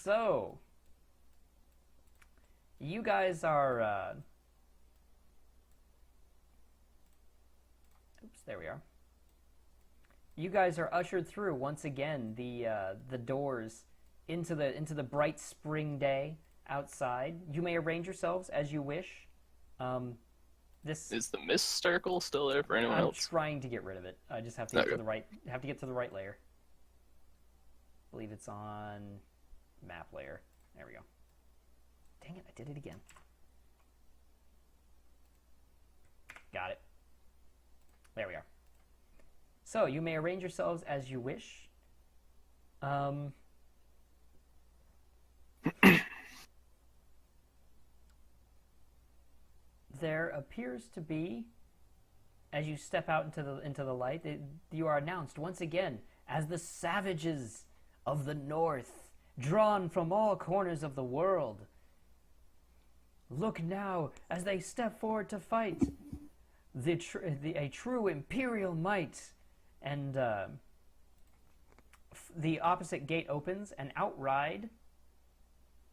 So, you guys are, oops, there we are. You guys are ushered through once again the doors into the bright spring day outside. You may arrange yourselves as you wish. This Is the mist circle still there for anyone else? I'm trying to get rid of it. I just have to get to the right. Have to get to the right layer. I believe it's on map layer. There we go. Dang it! I did it again. Got it. There we are. So you may arrange yourselves as you wish. There appears to be, as you step out into the light, you are announced once again as the savages of the North, drawn from all corners of the world. Look now as they step forward to fight a true imperial might. And the opposite gate opens, and out ride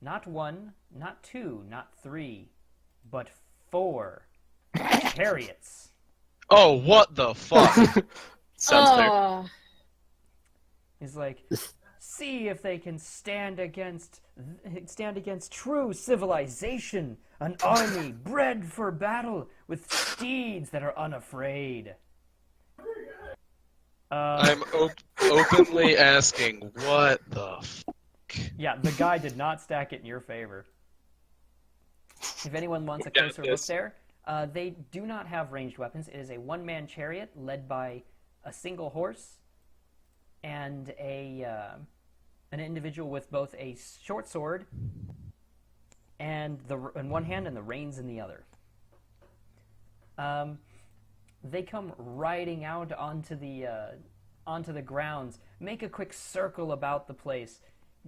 not one, not two, not three, but 4 chariots. Oh, what the fuck? Sounds fair. He's like, see if they can stand against true civilization, an army bred for battle with steeds that are unafraid. I'm openly asking, what the fuck? Yeah, the guy did not stack it in your favor. If anyone wants a closer look there, they do not have ranged weapons. It is a one-man chariot led by a single horse and an individual with both a short sword and in one hand and the reins in the other. They come riding out onto the grounds, make a quick circle about the place,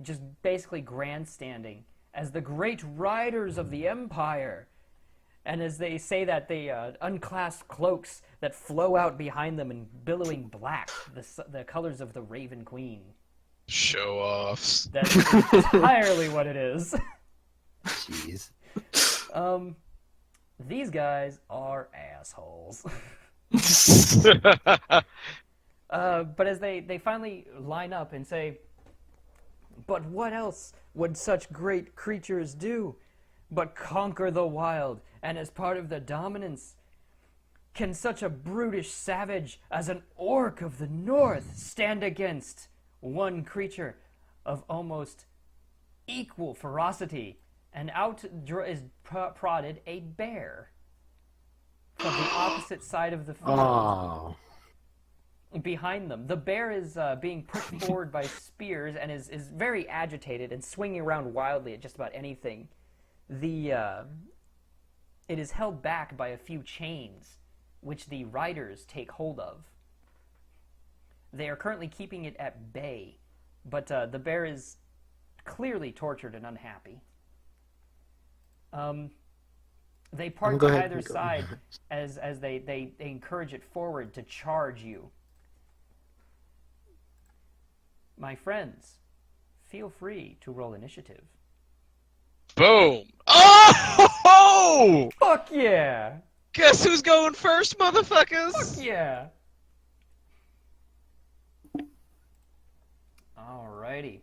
just basically grandstanding as the great riders of the Empire. And as they say that, they unclasp cloaks that flow out behind them in billowing black, the colors of the Raven Queen. Show-offs. That's entirely what it is. Jeez. These guys are assholes. But as they finally line up and say, but what else would such great creatures do but conquer the wild? And as part of the dominance, can such a brutish savage as an orc of the north stand against one creature of almost equal ferocity? And out is prodded a bear from the opposite side of the field. Oh. Behind them. The bear is being pushed forward by spears and is very agitated and swinging around wildly at just about anything. It is held back by a few chains, which the riders take hold of. They are currently keeping it at bay, but the bear is clearly tortured and unhappy. They part to either side as they encourage it forward to charge you. My friends, feel free to roll initiative. Boom! Oh! Fuck yeah! Guess who's going first, motherfuckers? Fuck yeah! Alrighty.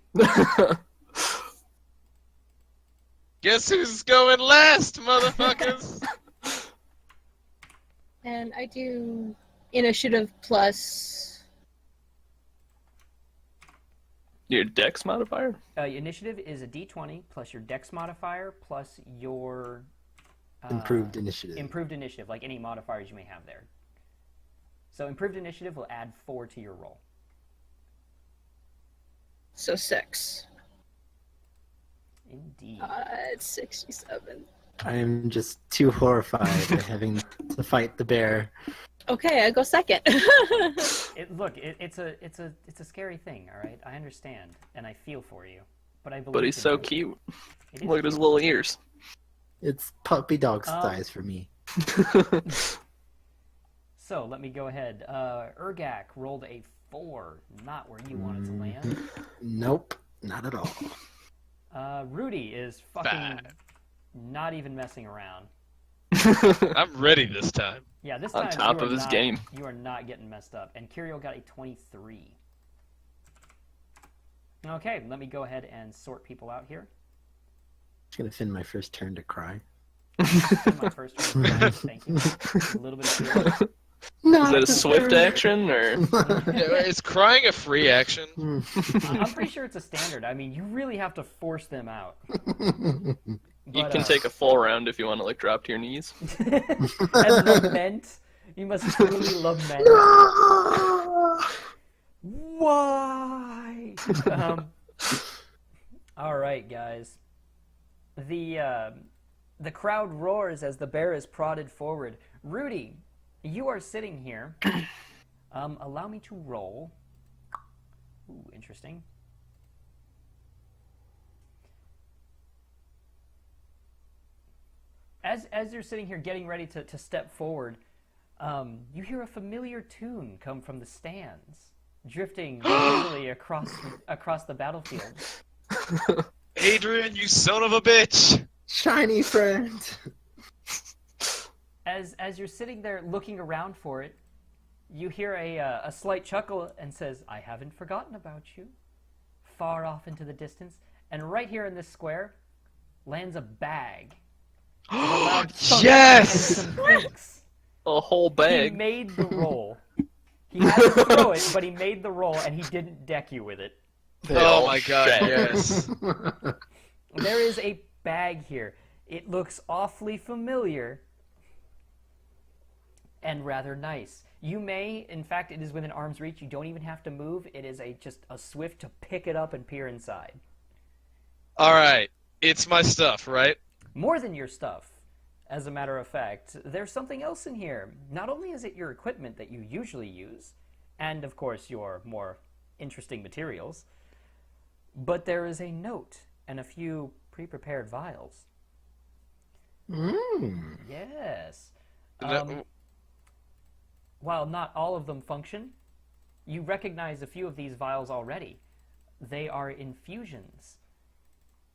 Guess who's going last, motherfuckers? And I do initiative plus... Your dex modifier? Initiative is a d20 plus your dex modifier plus your... Improved initiative. Improved initiative, like any modifiers you may have there. So improved initiative will add 4 to your roll. So 6. Indeed. It's 67. I'm just too horrified at having to fight the bear. Okay, I go second. It's a scary thing, all right? I understand, and I feel for you, but I believe. But he's in so you. cute. It is Look at his little ears. It's puppy dog size for me. So let me go ahead. Urgak rolled a 4, not where you wanted to land. Nope, not at all. Rudy is fucking 5. not even messing around. I'm ready this time. Yeah, this On time top you are of his not, game. You are not getting messed up. And Kirill got a 23. Okay, let me go ahead and sort people out here. Just gonna spend my first turn to cry. My first turn. Thank you. A little bit of Kirill. Is that a swift action or? Yeah, is crying a free action? I'm pretty sure it's a standard. I mean, you really have to force them out. You But, can take a full round if you want to like drop to your knees. as lament. You must truly lament. Why? All right, guys. The crowd roars as the bear is prodded forward. Rudy, you are sitting here. Allow me to roll. Ooh, interesting. As you're sitting here getting ready to step forward, you hear a familiar tune come from the stands, drifting easily across the battlefield. Adrian, you son of a bitch! Shiny friend. As you're sitting there looking around for it, you hear a slight chuckle and says, "I haven't forgotten about you." Far off into the distance, and right here in this square, lands a bag. With a loud thunk Yes! and some clinks. A whole He bag. made the roll. He had to throw it, but he made the roll, and he didn't deck you with it. They Oh all my god, shat. yes. There is a bag here. It looks awfully familiar and rather nice. You may, in fact, it is within arm's reach. You don't even have to move. It is just a swift to pick it up and peer inside. Alright, it's my stuff, right? More than your stuff, as a matter of fact. There's something else in here. Not only is it your equipment that you usually use, and of course your more interesting materials, but there is a note and a few pre-prepared vials. Yes. While not all of them function, you recognize a few of these vials already. They are infusions.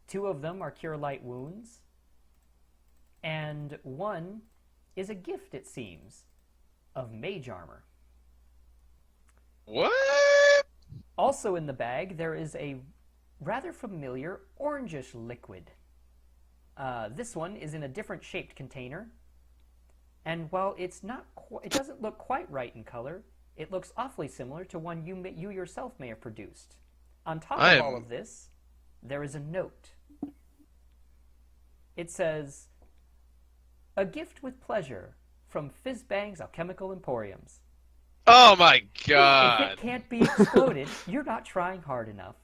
2 of them are cure light wounds, and 1 is a gift, it seems, of mage armor. What? Also in the bag, there is a rather familiar orangish liquid. This one is in a different shaped container, and while it doesn't look quite right in color, it looks awfully similar to one you yourself may have produced. On top of all of this, there is a note. It says, "A gift with pleasure from Fizzbang's Alchemical Emporiums. Oh my If god. it can't be exploded, you're not trying hard enough."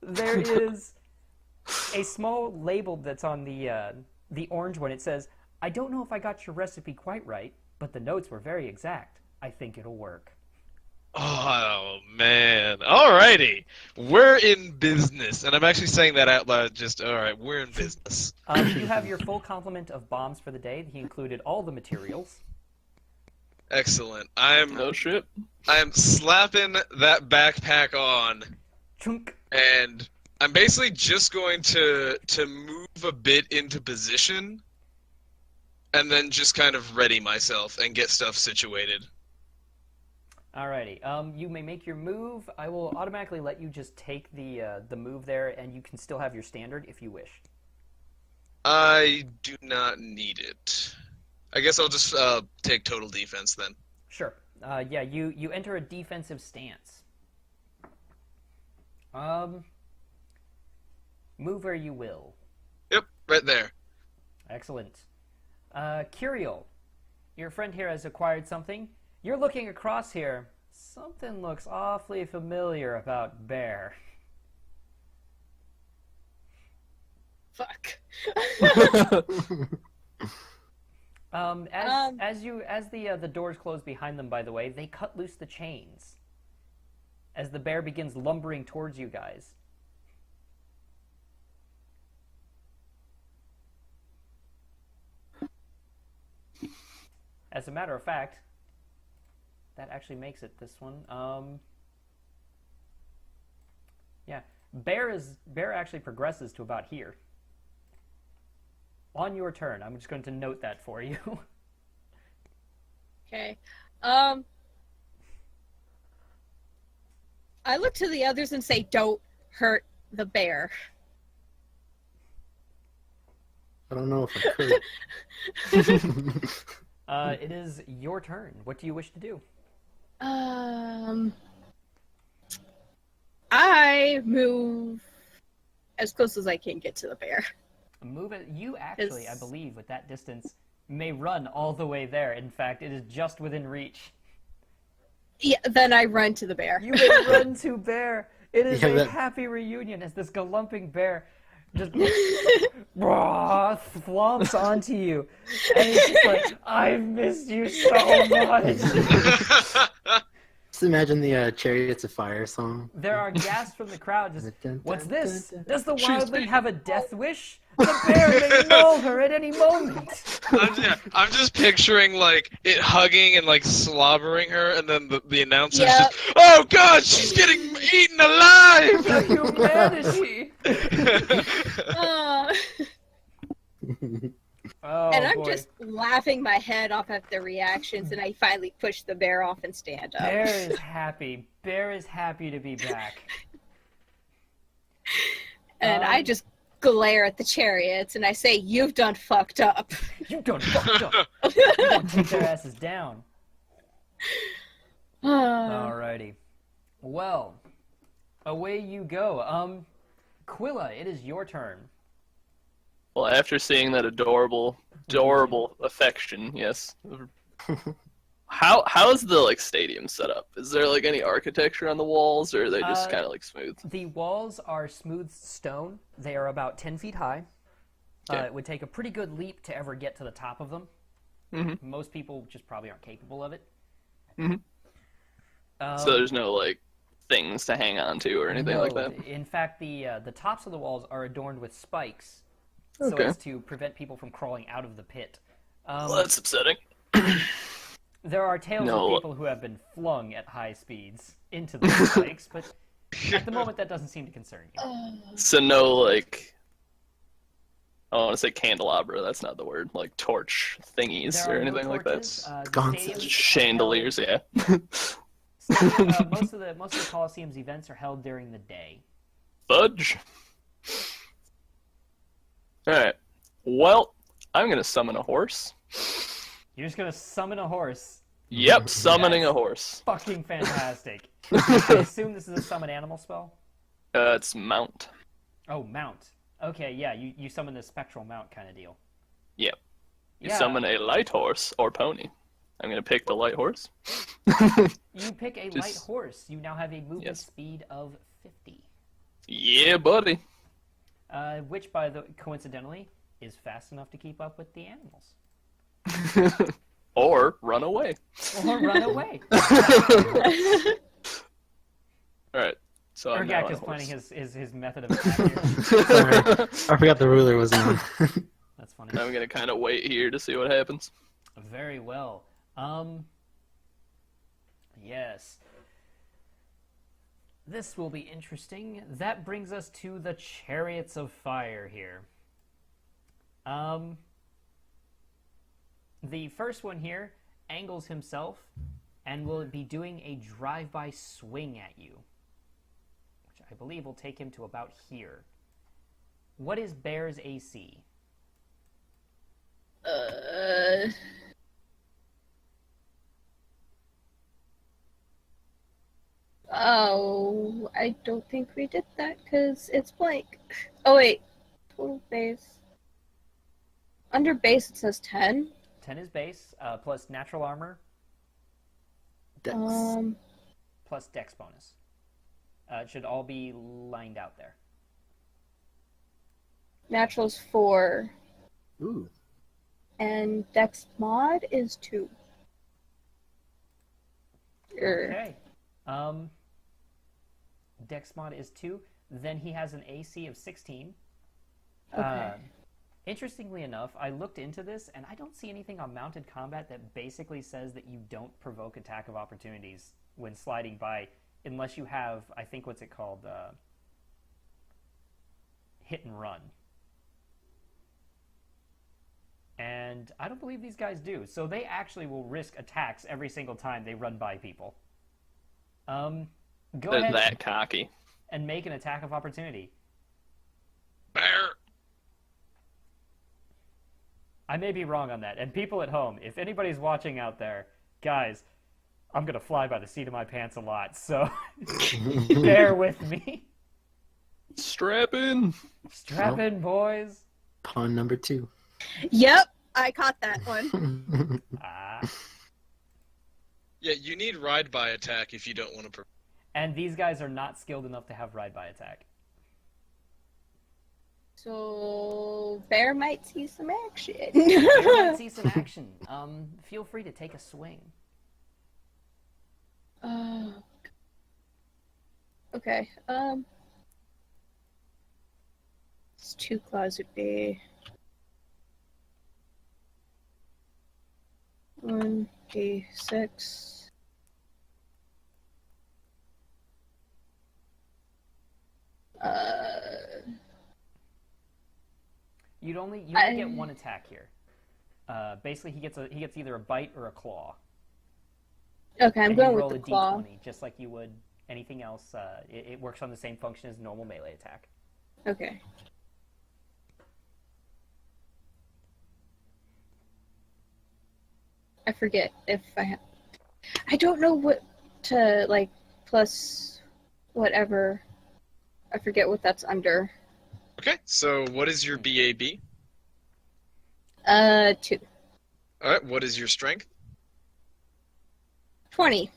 There is a small label that's on the orange one. It says, "I don't know if I got your recipe quite right, but the notes were very exact. I think it'll work." Oh man. Alrighty. We're in business. And I'm actually saying that out loud, just alright, we're in business. You have your full complement of bombs for the day. He included all the materials. Excellent. I'm No shit. slapping that backpack on, Chunk. and I'm basically just going to move a bit into position, and then just kind of ready myself and get stuff situated. Alrighty. You may make your move. I will automatically let you just take the move there, and you can still have your standard if you wish. I do not need it. I guess I'll just take total defense then. Sure. Yeah, you enter a defensive stance. Move where you will. Yep, right there. Excellent. Kirill, your friend here has acquired something. You're looking across here. Something looks awfully familiar about Bear. Fuck. As the doors close behind them, by the way, they cut loose the chains as the bear begins lumbering towards you guys. As a matter of fact, that actually makes it this one. Yeah. Bear actually progresses to about here. On your turn. I'm just going to note that for you. Okay. I look to the others and say, "Don't hurt the bear." I don't know if I could. It is your turn. What do you wish to do? I move as close as I can get to the bear. Move it. You actually, I Is- believe, with that distance, may run all the way there. In fact, it is just within reach. Yeah, then I run to the bear. You may run to bear. It is Yeah, a that- happy reunion as this galumping bear just flomps onto you, and it's just like, I've missed you so much. Just imagine the Chariots of Fire song. There are gasps from the crowd. Just, what's this? Does the She's wildling big. have a death wish? The bear may maul her at any moment. I'm just picturing like it hugging and like slobbering her, and then the announcer's Yep. just, "Oh God, she's getting eaten alive!" The humanity. Uh, Oh, and I'm boy. just laughing my head off at the reactions, and I finally push the bear off and stand up. Bear is happy. Bear is happy to be back. And I just glare at the chariots, and I say, "You've done fucked up." You done fucked up. You gonna take their asses down. Alrighty. Well, away you go. Quilla, it is your turn. Well, after seeing that adorable affection, yes. How's the like stadium set up? Is there like any architecture on the walls, or are they just kind of like smooth? The walls are smooth stone. They are about 10 feet high. Okay. It would take a pretty good leap to ever get to the top of them. Mhm. Most people just probably aren't capable of it. Mhm. Um, So there's no like things to hang on to or anything like no, that. In fact, the tops of the walls are adorned with spikes, so Okay. as to prevent people from crawling out of the pit. Well, that's upsetting. There are tales No. of people who have been flung at high speeds into the spikes, but at the moment that doesn't seem to concern you. So no like, I want to say candelabra. That's not the word. Like torch thingies There or are no anything like torches. that. The Sconces. stadiums are Chandeliers, yeah. held- most of the Coliseum's events are held during the day. Fudge. All right. Well, I'm gonna summon a horse. You're just gonna summon a horse. Yep, summoning a horse. Fucking fantastic. I assume this is a summon animal spell? It's mount. Oh, mount. Okay, yeah, you summon the spectral mount kind of deal. Yep. You Yeah. summon a light horse or pony. I'm gonna pick the light horse. You pick a light Just- horse. You now have a movement Yes. speed of 50. Yeah, buddy. Which, coincidentally, is fast enough to keep up with the animals. Or run away. Or run away. All right. So I'm now Urgak on a is planning horse. his method of attack here. Sorry. I forgot the ruler was on. That's funny. I'm gonna kind of wait here to see what happens. Very well. Yes. This will be interesting. That brings us to the Chariots of Fire here. The first one here angles himself and will be doing a drive-by swing at you, which I believe will take him to about here. What is Bear's AC? Oh, I don't think we did that because it's blank. Oh wait, total base. Under base it says 10. 10 is base, plus natural armor, Dex. plus dex bonus. It should all be lined out there. Natural's 4, Ooh. and dex mod is 2. Okay. Dex mod is 2. Then he has an AC of 16. Okay. Interestingly enough, I looked into this, and I don't see anything on mounted combat that basically says that you don't provoke attack of opportunities when sliding by, unless you have, I think, what's it called? hit and run. And I don't believe these guys do. So they actually will risk attacks every single time they run by people. Go They're ahead that cocky. and make an attack of opportunity. Bear. I may be wrong on that. And people at home, if anybody's watching out there, guys, I'm going to fly by the seat of my pants a lot, so bear with me. Strap in. Strap in, boys. Pawn number 2. Yep, I caught that one. Ah. Yeah, you need ride by attack if you don't want to. And these guys are not skilled enough to have ride by attack. So bear might see some action. Bear might see some action. Feel free to take a swing. Okay. It's 2 claws would be 1d6. You only get one attack here. Basically, he gets either a bite or a claw. Okay, I'm And going you with roll the a claw. d20, just like you would anything else. It works on the same function as normal melee attack. Okay. I forget if I have. I don't know what to like plus whatever. I forget what that's under. Okay, so what is your BAB? 2. Alright, what is your strength? 20.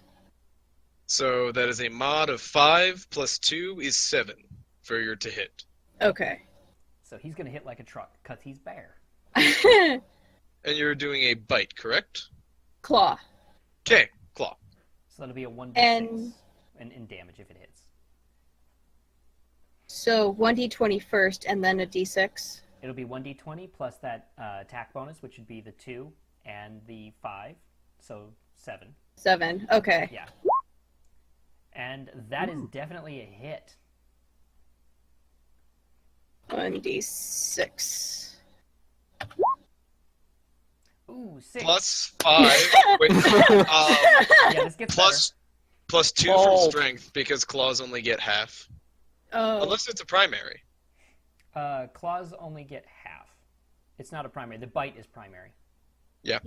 So that is a mod of 5 plus 2 is 7 for your to hit. Okay. So he's gonna hit like a truck, cause he's bear. And you're doing a bite, correct? Claw. Okay, claw. So that'll be a 1d6 And- in damage if it hits. So 1d20 first and then a d6. It'll be 1d20 plus that attack bonus, which would be the 2 and the 5, so 7. 7. Okay. Yeah. And that is definitely a hit. 1d6. Ooh, 6. Plus 5. Wait, Yeah, this gets plus 2 Oh. from strength because claws only get half. Oh. Unless it's a primary. better. Claws only get half. It's not a primary. The bite is primary. Yeah.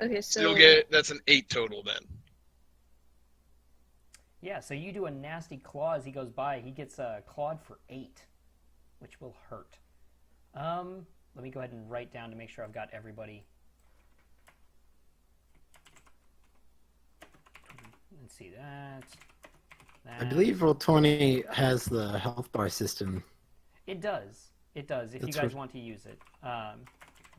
Okay, so So you'll get, that's an 8 total then. Yeah, so you do a nasty claw as he goes by. He gets clawed for 8, which will hurt. Let me go ahead and write down to make sure I've got everybody. Let's see that. I believe Roll20 has the health bar system. It does. It does, if That's you guys right. want to use it.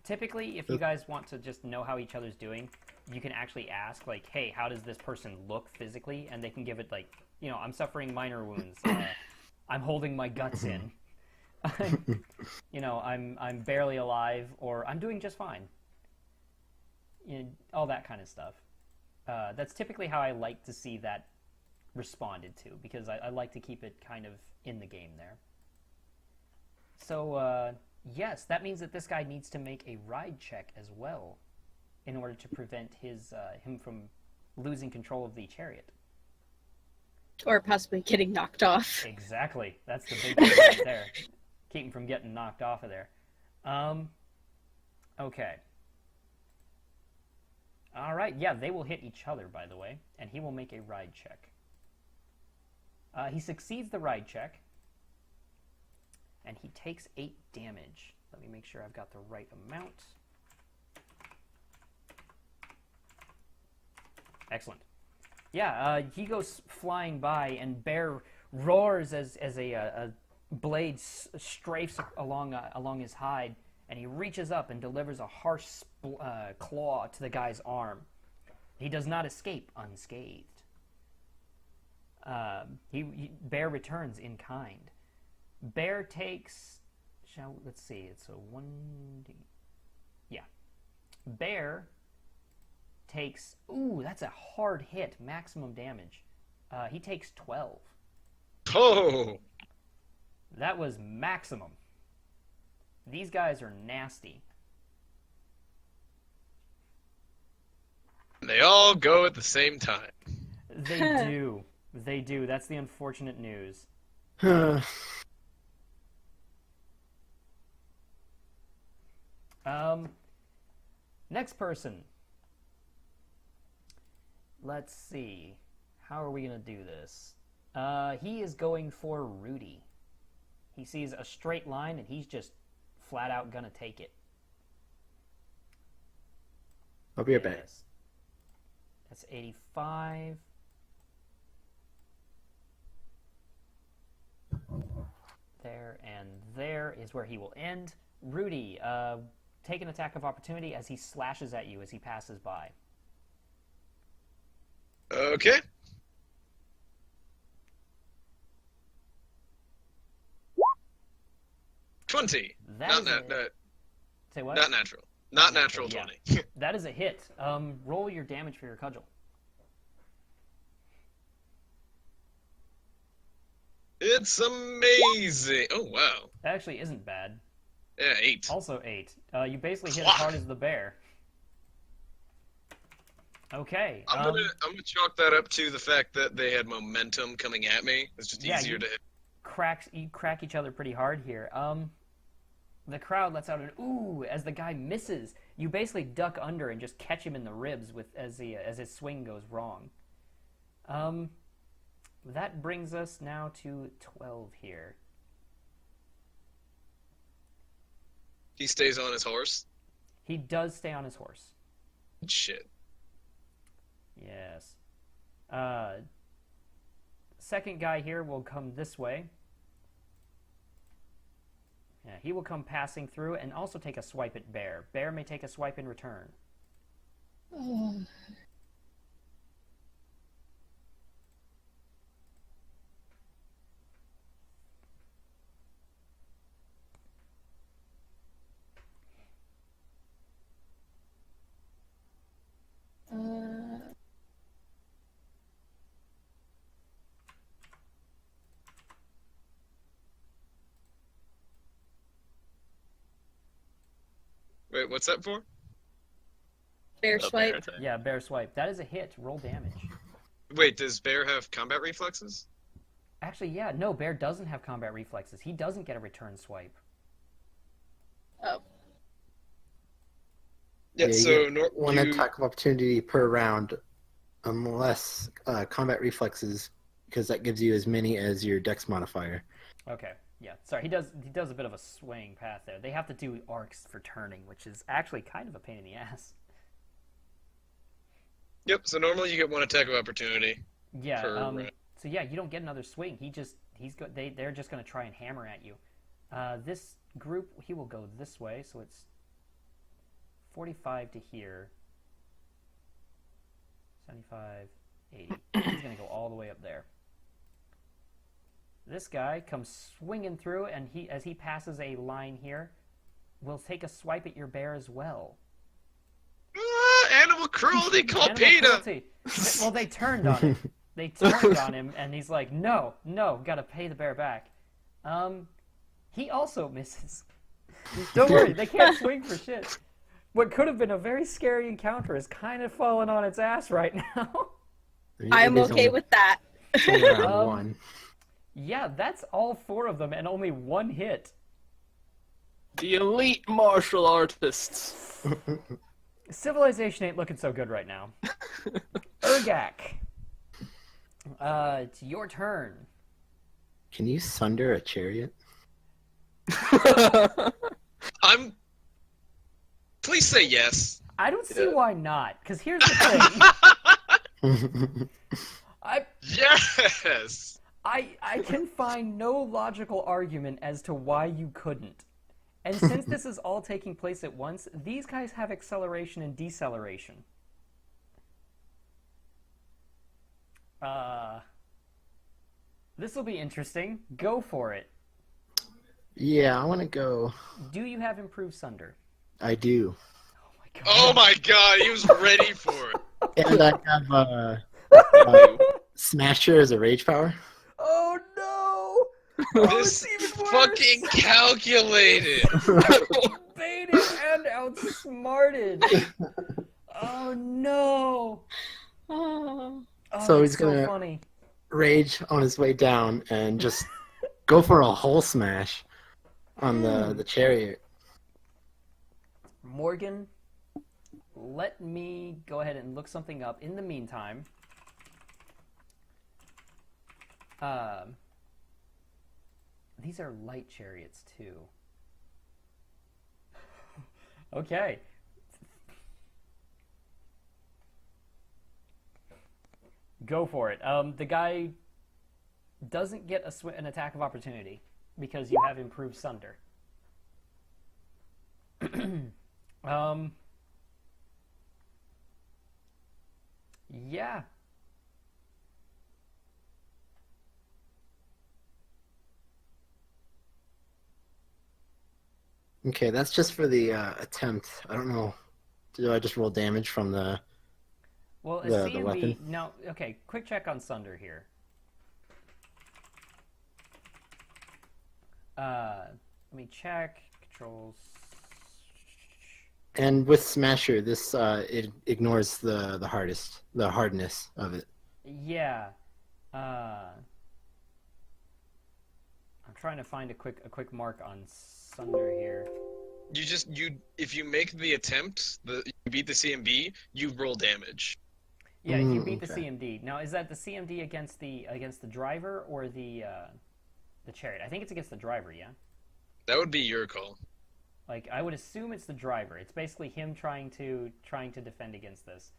Typically, if you guys want to just know how each other's doing, you can actually ask, like, hey, how does this person look physically? And they can give it, like, you know, I'm suffering minor wounds. I'm holding my guts in. You know, I'm barely alive, or I'm doing just fine. You know, all that kind of stuff. That's typically how I like to see that responded to, because I like to keep it kind of in the game there. So, yes, that means that this guy needs to make a ride check as well in order to prevent him from losing control of the chariot. or possibly getting knocked off. Exactly. That's the big thing right there. Keep him from getting knocked off of there. Okay. All right. Yeah, they will hit each other, by the way, and he will make a ride check. He succeeds the ride check, and he takes 8 damage. Let me make sure I've got the right amount. Excellent. Yeah, he goes flying by, and Bear roars as a blade strafes along his hide, and he reaches up and delivers a harsh claw to the guy's arm. He does not escape unscathed. Bear returns in kind. Bear takes, let's see, it's a 1d. Yeah. Bear takes, ooh, that's a hard hit, maximum damage. He takes 12. Oh! That was maximum. These guys are nasty. They all go at the same time. They do. They do. That's the unfortunate news. Next person. Let's see. How are we gonna do this? He is going for Rudy. He sees a straight line and he's just flat out gonna take it. I'll be right back. Yes. That's 85. There and there is where he will end. Rudy, take an attack of opportunity as he slashes at you as he passes by. Okay. $20. That Not is nat- a- Say what? Not natural. Not natural Yeah. 20. That is a hit. Roll your damage for your cudgel. It's amazing. Oh, wow. That actually isn't bad. Yeah, 8. Also 8. You basically hit as hard as the bear. Okay. I'm gonna chalk that up to the fact that they had momentum coming at me. It's just Yeah, easier you- to hit. You crack each other pretty hard here. The crowd lets out an ooh as the guy misses. You basically duck under and just catch him in the ribs as his swing goes wrong. That brings us now to 12 here. He stays on his horse. He does stay on his horse. Shit. Yes. Second guy here will come this way. Yeah, he will come passing through and also take a swipe at Bear. Bear may take a swipe in return. Wait, what's that for? Bear Oh, swipe. bear attack. Yeah, Bear swipe. That is a hit. Roll damage. Wait, does Bear have combat reflexes? Actually, yeah, no, Bear doesn't have combat reflexes. He doesn't get a return swipe. Oh. Yeah, you so get one attack of opportunity per round, unless combat reflexes, because that gives you as many as your dex modifier. Okay, yeah. Sorry, he does a bit of a swaying path there. They have to do arcs for turning, which is actually kind of a pain in the ass. Yep, so normally you get one attack of opportunity. Yeah, Per round. so yeah, you don't get another swing. They're just going to try and hammer at you. This group, he will go this way, so it's 45 to here. 75, 80. He's going to go all the way up there. This guy comes swinging through, and as he passes a line here, will take a swipe at your bear as well. Animal cruelty, call Animal PETA! cruelty. Well, they turned on him. They turned on him, and he's like, no, gotta pay the bear back. He also misses. Don't worry, they can't swing for shit. What could have been a very scary encounter is kind of falling on its ass right now. I'm It is okay only- with that. it's only round one. Yeah, that's all 4 of them, and only 1 hit. The elite martial artists. Civilization ain't looking so good right now. Urgak. It's your turn. Can you sunder a chariot? Please say yes. I don't see why not, because here's the thing. Yes! I can find no logical argument as to why you couldn't. And since this is all taking place at once, these guys have acceleration and deceleration. This will be interesting. Go for it. Yeah, I want to go. Do you have improved Sunder? I do. Oh my god. Oh my god, he was ready for it. And I have Smasher as a rage power. Oh no! This it's even worse. fucking calculated. Baited and outsmarted. Oh no. Oh. Oh, So that's he's gonna- funny. Rage on his way down and just go for a hole smash on the chariot. Morgan, let me go ahead and look something up in the meantime. These are light chariots too. Okay. Go for it. The guy doesn't get an attack of opportunity because you have improved Sunder. Yeah. Okay, that's just for the attempt. I don't know. Do I just roll damage from the... Well, a the CMB. weapon? No, okay, quick check on Sunder here. Let me check. Controls. And with Smasher, this it ignores the hardness of it. Yeah. I'm trying to find a quick mark on Sunder here. If you make the attempt, you beat the CMB, you roll damage. Yeah, you beat the Okay. CMD. Now, is that the CMD against the driver or the chariot? I think it's against the driver. Yeah. That would be your call. Like, I would assume it's the driver. It's basically him trying to defend against this.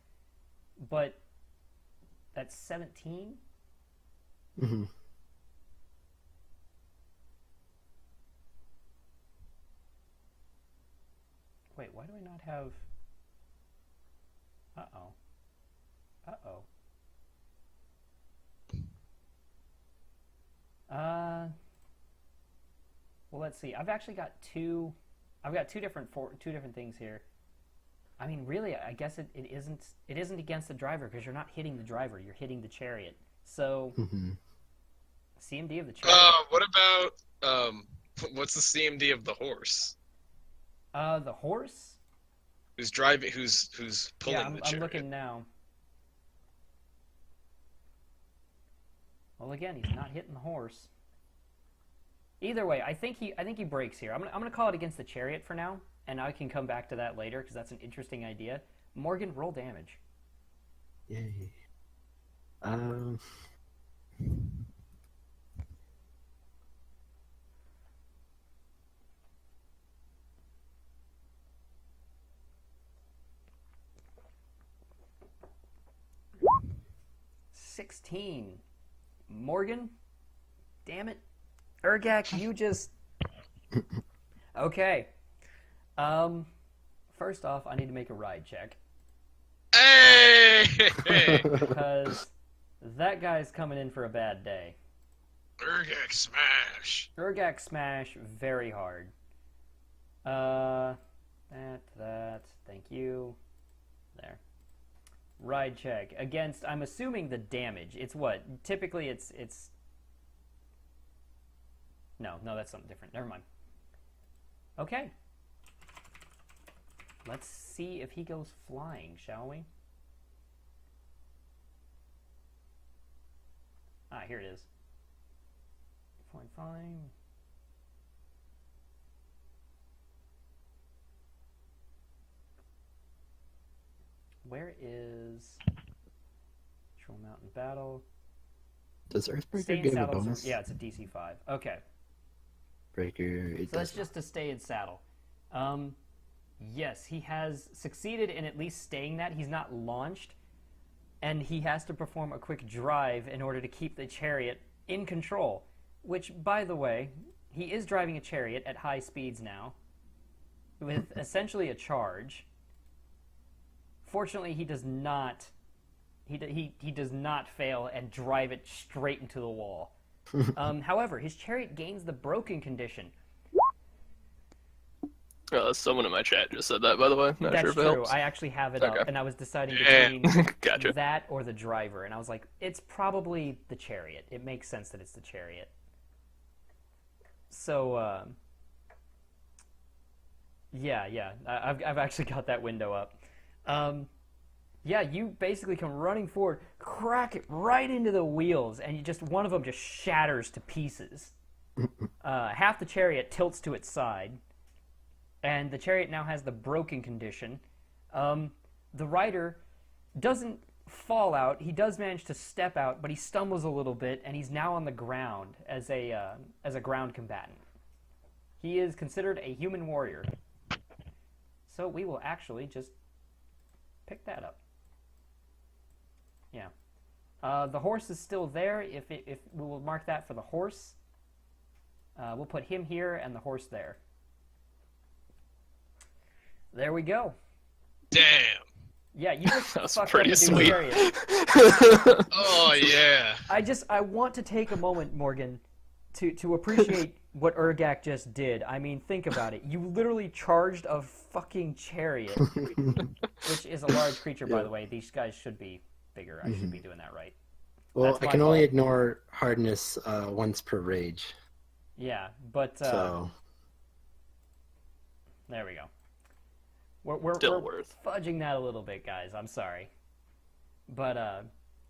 But that's 17? Mm-hmm. Wait, why do I not have... Uh-oh. Uh-oh. Well, let's see. I've actually got two different things here. I mean, really, I guess it isn't against the driver because you're not hitting the driver, you're hitting the chariot. So, Mm-hmm. CMD of the chariot. What about what's the CMD of the horse? The horse? Who's driving? Who's pulling Yeah, the I'm chariot? looking now. Well, again, he's not hitting the horse. Either way, I think he breaks here. I'm gonna call it against the chariot for now, and I can come back to that later because that's an interesting idea. Morgan, roll damage. Yay. 16. Morgan, damn it, Urgak, you just. Okay. First off, I need to make a ride check Hey! because that guy's coming in for a bad day. Urgak smash. Urgak smash very hard. That. Thank you. There. Ride check against. I'm assuming the damage. It's what? Typically, it's. No, that's something different. Never mind. Okay. Let's see if he goes flying, shall we? Ah, here it is. Flying. Where is Troll Mountain Battle? Does Earthbreaker Stay in give a saddle. bonus? Yeah, it's a DC 5. Okay. Breaker. It So that's does just to stay in saddle. Yes, he has succeeded in at least staying that. He's not launched, and he has to perform a quick drive in order to keep the chariot in control. Which, by the way, he is driving a chariot at high speeds now, with essentially a charge. Fortunately, he does not. He does not fail and drive it straight into the wall. However, his chariot gains the broken condition. Someone in my chat just said that, by the way. Not That's sure if it true. helps. I actually have it up, Okay. and I was deciding Yeah. between Gotcha. that or the driver, and I was like, it's probably the chariot. It makes sense that it's the chariot. So, yeah, I've actually got that window up. Yeah, you basically come running forward, crack it right into the wheels, and one of them just shatters to pieces. Half the chariot tilts to its side, and the chariot now has the broken condition. The rider doesn't fall out. He does manage to step out, but he stumbles a little bit, and he's now on the ground as a ground combatant. He is considered a human warrior. So we will actually just pick that up. Yeah. The horse is still there. If we will mark that for the horse. We'll put him here and the horse there. There we go. Damn. Yeah, you just That's fucked pretty up the sweet. chariot. Oh yeah. I want to take a moment, Morgan, to appreciate what Urgak just did. I mean, think about it. You literally charged a fucking chariot, which is a large creature, by the way. These guys should be bigger. I should be doing that right. Well, That's I my can only fault. ignore hardness once per rage. Yeah, but So there we go. We're Still worth. fudging that a little bit, guys. I'm sorry. But,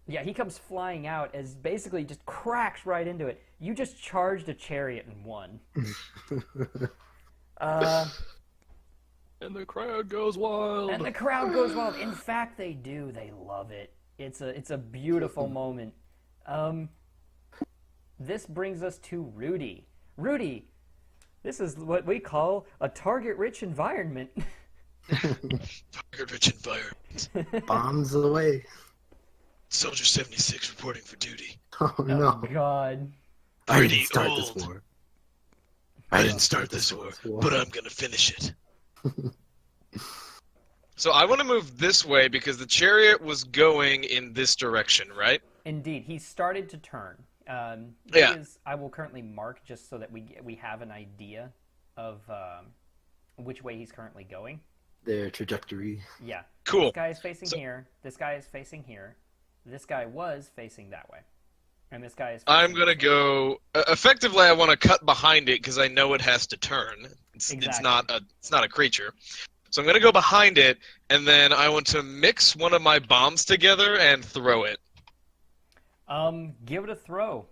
yeah, he comes flying out as basically just cracks right into it. You just charged a chariot and won. And the crowd goes wild. And the crowd goes wild. In fact, they do. They love it. It's a beautiful moment. This brings us to Rudy. Rudy, this is what we call a target-rich environment. Target-rich environment. bombs away. Soldier 76 reporting for duty. Oh Oh, no! God. I Pretty didn't start old. this war. I didn't start this war, but I'm gonna finish it. So I want to move this way because the chariot was going in this direction, right? Indeed, he started to turn. Yeah. I will currently mark just so that we have an idea of which way he's currently going. Their trajectory. Yeah. Cool. This guy is facing here. This guy is facing here. This guy was facing that way. And this guy is facing I'm gonna this way. go. Effectively, I want to cut behind it because I know it has to turn. It's Exactly. not a creature. So I'm gonna go behind it, and then I want to mix one of my bombs together and throw it. Give it a throw.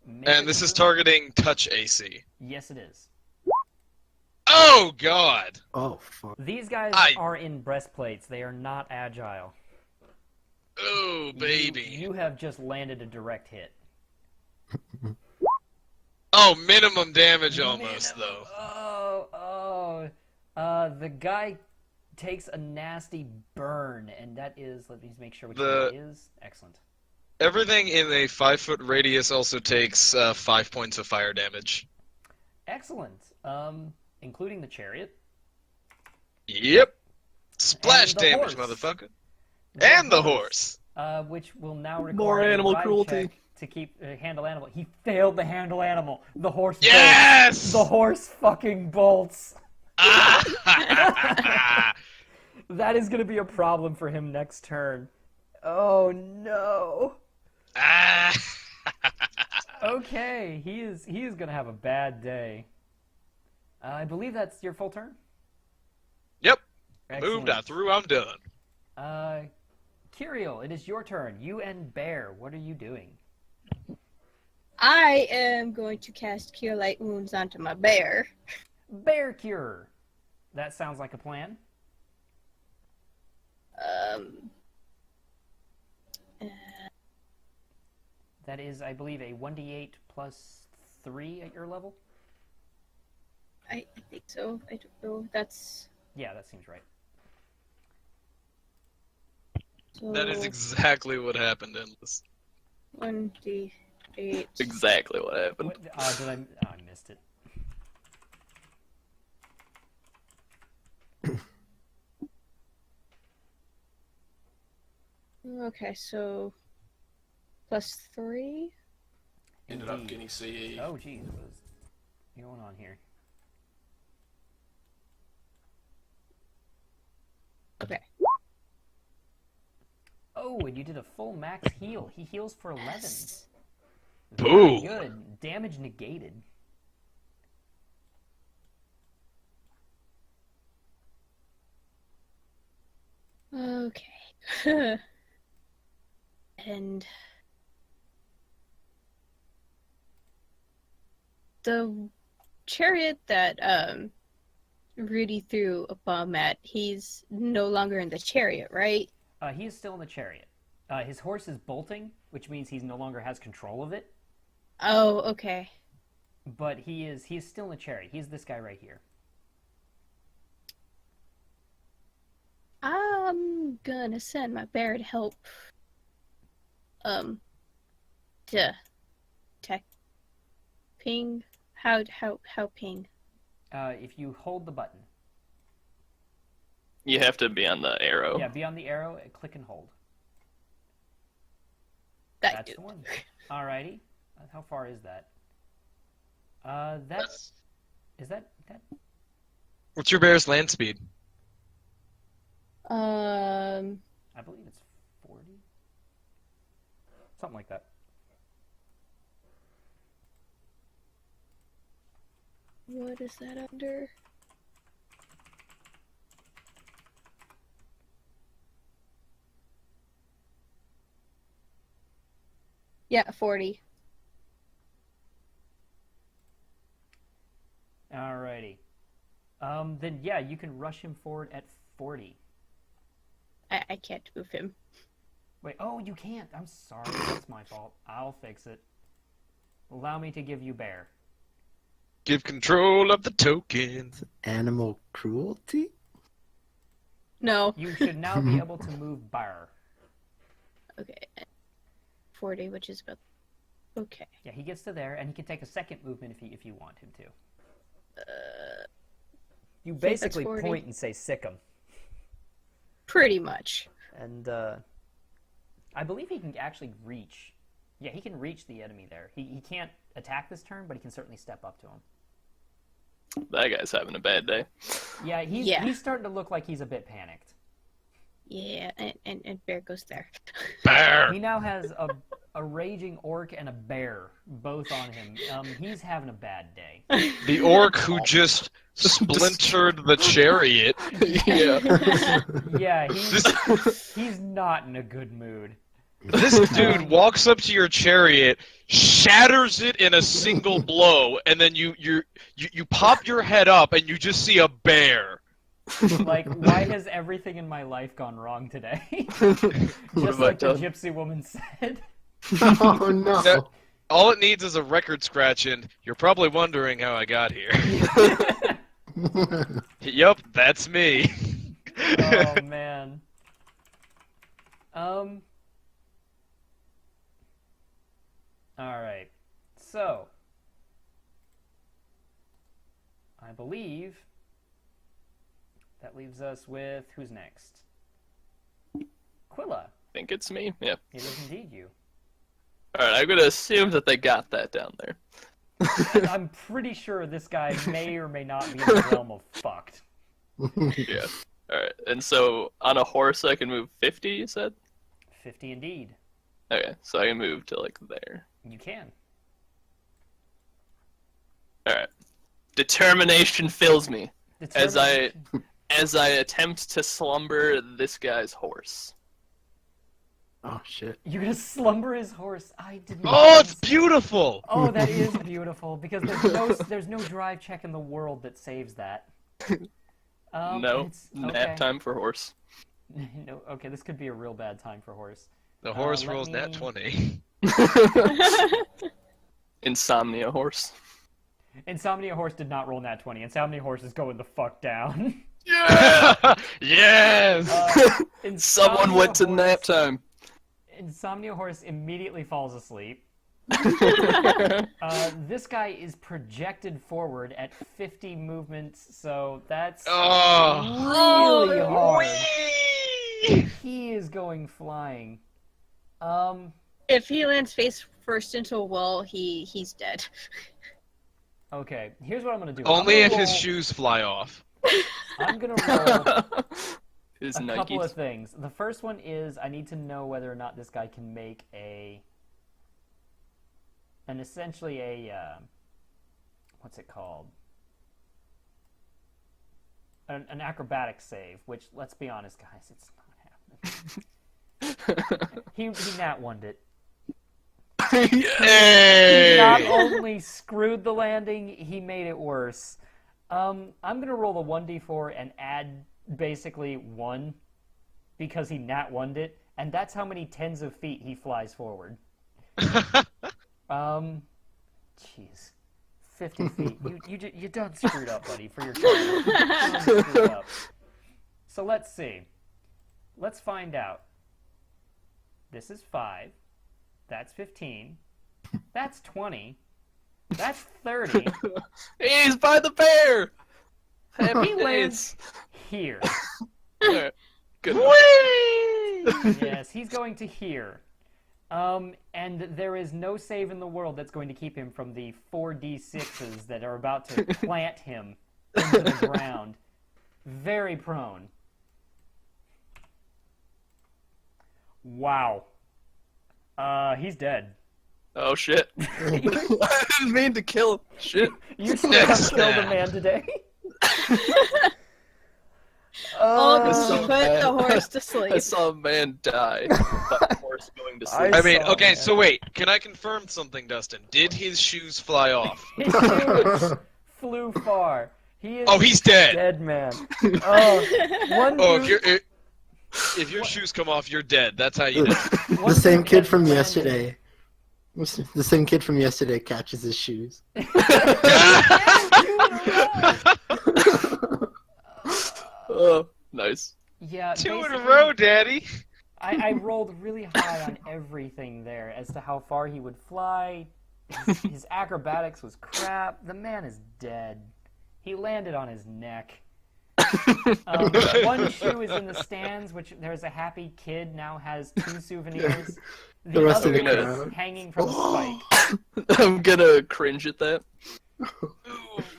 Make And it this is move. targeting touch AC. Yes, it is. Oh God! Oh fuck! These guys I- are in breastplates. They are not agile. Oh baby! You have just landed a direct hit. Oh, minimum damage almost though. The guy takes a nasty burn, and that is. Let me make sure which The- one it is. Excellent. Everything in a 5-foot radius also takes 5 points of fire damage. Excellent. Including the chariot. Yep. Splash And the damage, horse. motherfucker. And the horse. Which will now require More a animal ride cruelty. check to keep handle animal. He failed the handle animal. The horse. bolts. Yes! The horse fucking bolts. That is going to be a problem for him next turn. Oh no. Okay, he is going to have a bad day. I believe that's your full turn. Yep. Excellent. Moved, I threw, I'm done. Kiriel, it is your turn. You and Bear, what are you doing? I am going to cast Cure Light Wounds onto my bear. Bear Cure. That sounds like a plan. That is, I believe, a 1d8 plus 3 at your level? I think so. I don't know. That's Yeah, that seems right. so That is exactly what happened, Endless. 1d8. Exactly what happened. What, I missed it. Okay, so plus 3. Ended up Indeed. getting CE. Oh, geez, what is going on here? Okay. Oh, and you did a full max heal. He heals for 11. Yes. Very Boo. good. Damage negated. Okay. And the chariot that Rudy threw a bomb at, he's no longer in the chariot, right? He is still in the chariot. His horse is bolting, which means he no longer has control of it. Oh, okay. But he is still in the chariot. He's this guy right here. I'm gonna send my bear to help. To tech ping. How ping? If you hold the button. You have to be on the arrow. Yeah, be on the arrow, click and hold. That's the one. Alrighty. How far is that? Is that? What's your bear's land speed? I believe it's 40. Something like that. What is that under? Yeah, 40. Alrighty. Then yeah, you can rush him forward at 40. I can't move him. Wait, oh, you can't. I'm sorry. That's my fault. I'll fix it. Allow me to give you bear. Give control of the token. Animal cruelty? No. You should now be able to move bear. Okay. 40, which is about. Okay. Yeah, he gets to there, and he can take a second movement if you want him to. You think that's basically 40. point and say sick him. Pretty much. And I believe he can actually reach. Yeah, he can reach the enemy there. He can't attack this turn, but he can certainly step up to him. That guy's having a bad day. Yeah, he's starting to look like he's a bit panicked. Yeah, and bear goes there. Bear! He now has a raging orc and a bear both on him. He's having a bad day. The orc who just splintered the chariot. Yeah. Yeah, he's not in a good mood. This dude walks up to your chariot, shatters it in a single blow, and then you pop your head up and you just see a bear. Like, why has everything in my life gone wrong today? What Just have I like the done? gypsy woman said. Oh no. That- all it needs is a record scratch, and you're probably wondering how I got here. Yup, that's me. Oh man. Alright. So I believe that leaves us with who's next? Quilla. Think it's me? Yeah. It is indeed you. Alright, I'm gonna assume that they got that down there. And I'm pretty sure this guy may or may not be in the realm of fucked. Yeah. Alright, and so on a horse I can move 50, you said? 50 indeed. Okay, so I can move to like there. You can. Alright. Determination fills me as I Determination. attempt to slumber this guy's horse. Oh shit. You're gonna slumber his horse. I didn't. Oh, it's beautiful! Oh, that is beautiful because there's no drive check in the world that saves that. No, it's, nap time for horse. No, okay, this could be a real bad time for horse. The horse let rolls me- nat 20. Insomnia horse. Insomnia horse did not roll nat 20. Insomnia horse is going the fuck down. Yeah! Yes! Someone went to Insomnia nap horse- time. Insomnia horse immediately falls asleep. This guy is projected forward at 50 movements, so that's Oh! really hard. Whee! He is going flying. If he lands face first into a wall, he's dead. Okay, here's what I'm gonna do. Only I'm if gonna his roll- shoes fly off. I'm gonna roll His a couple Nikes. of things. The first one is I need to know whether or not this guy can make essentially a what's it called? An acrobatic save, which let's be honest, guys, it's not He nat one'd it. Yeah. Hey! Not only screwed the landing, he made it worse. I'm gonna roll the 1d4 and add basically 1 because he nat one'd it, and that's how many tens of feet he flies forward. Jeez. 50 feet. You done screwed up, buddy, for your turn. You done screwed up. So let's see. Let's find out. This is 5. That's 15. That's 20. That's 30. He's by the bear. He Happy lands days. here. Alright, good. Yes, he's going to here. And there is no save in the world that's going to keep him from the 4d6s that are about to plant him into the ground. Very prone. Wow. He's dead. Oh shit! I didn't mean to kill him. Shit. You still have Next killed a snap. man today. Oh, I did saw you a put the man- horse to I sleep? saw a man die. By a horse going to sleep. I mean, saw okay, that. so wait. Can I confirm something, Dustin? Did his shoes fly off? His shoes flew far. He is Oh, he's dead. dead man. Oh, one Oh, dude, if your shoes come off, you're dead. That's how you know. one The same dude kid kept from landing. yesterday. The same kid from yesterday catches his shoes. Oh, nice. Yeah, 2 in a basically, row, Daddy. I rolled really high on everything there as to how far he would fly. His acrobatics was crap. The man is dead. He landed on his neck. One shoe is in the stands, which there's a happy kid now has 2 souvenirs. The rest of other the one crowd. is hanging from a spike. I'm gonna cringe at that.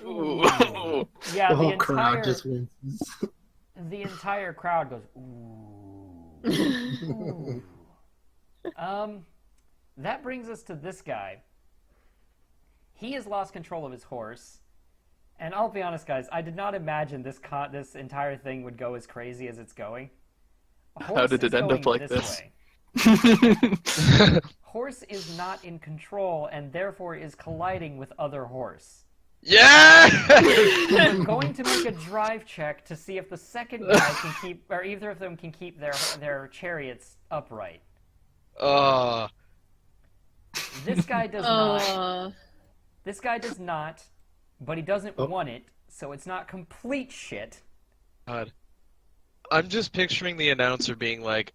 Ooh. Yeah, The whole crowd just wins. the entire crowd goes ooh. That brings us to this guy. He has lost control of his horse, and I'll be honest, guys, I did not imagine this entire thing would go as crazy as it's going. How did it end up like this? Way. Horse is not in control and therefore is colliding with other horse. Yeah! I'm going to make a drive check to see if the second guy can keep, or either of them can keep their chariots upright. This guy does not. This guy does not, but he doesn't want it, so it's not complete shit. God. I'm just picturing the announcer being like,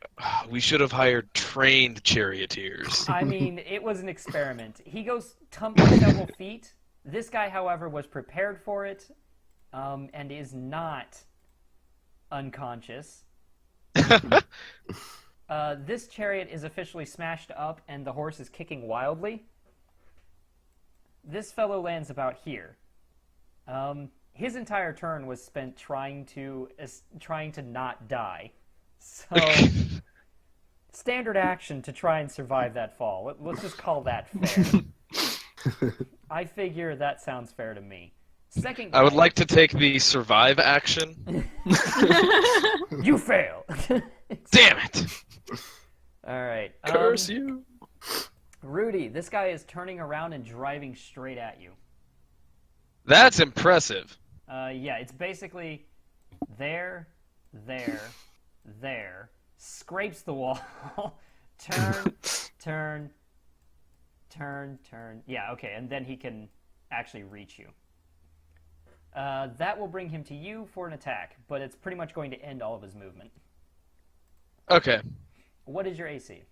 we should have hired trained charioteers. I mean, it was an experiment. He goes tumbling several feet. This guy, however, was prepared for it, and is not unconscious. This chariot is officially smashed up, and the horse is kicking wildly. This fellow lands about here. His entire turn was spent trying to not die. So, standard action to try and survive that fall. Let's just call that fair. I figure that sounds fair to me. Second guy, I would like to take the survive action. You fail! Damn it! Alright. Curse you. Rudy, this guy is turning around and driving straight at you. That's impressive. Yeah, it's basically there, scrapes the wall, turn. Yeah, okay, and then he can actually reach you. That will bring him to you for an attack, but it's pretty much going to end all of his movement. Okay. What is your AC?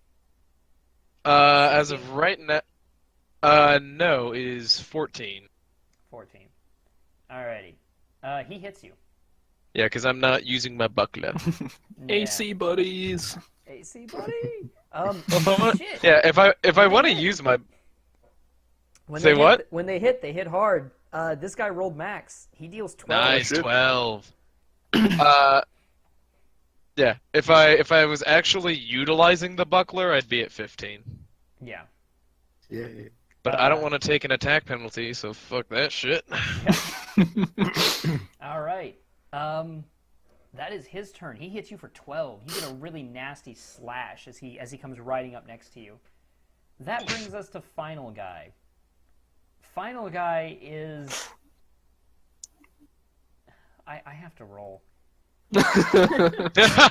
As of right now, no, it is 14. 14. Alrighty. He hits you. Yeah, because I'm not using my buckler. AC buddies. AC, buddy! Shit. Yeah, if I want to use my... When Say they what? Hit, when they hit hard. This guy rolled max. He deals 12. Nice, shit. 12. Yeah, if I was actually utilizing the buckler, I'd be at 15. Yeah. Yeah. But I don't want to take an attack penalty, so fuck that shit. All right. That is his turn. He hits you for 12. You get a really nasty slash as he comes riding up next to you. That brings us to Final Guy. Final Guy is... I have to roll.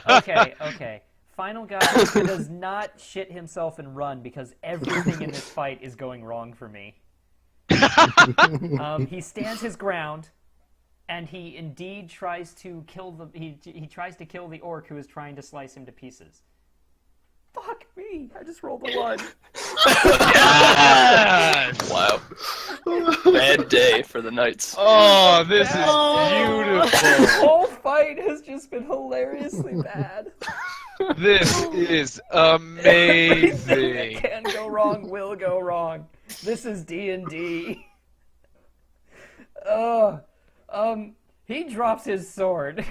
Okay. Final Guy does not shit himself and run because everything in this fight is going wrong for me. He stands his ground, and he indeed tries to kill he tries to kill the orc who is trying to slice him to pieces. Fuck me! I just rolled a 1. Yes! Wow. Bad day for the knights. Oh, this is This beautiful. whole fight has just been hilariously bad. This is Everything that amazing. can go wrong will go wrong. This is D&D. He drops his sword.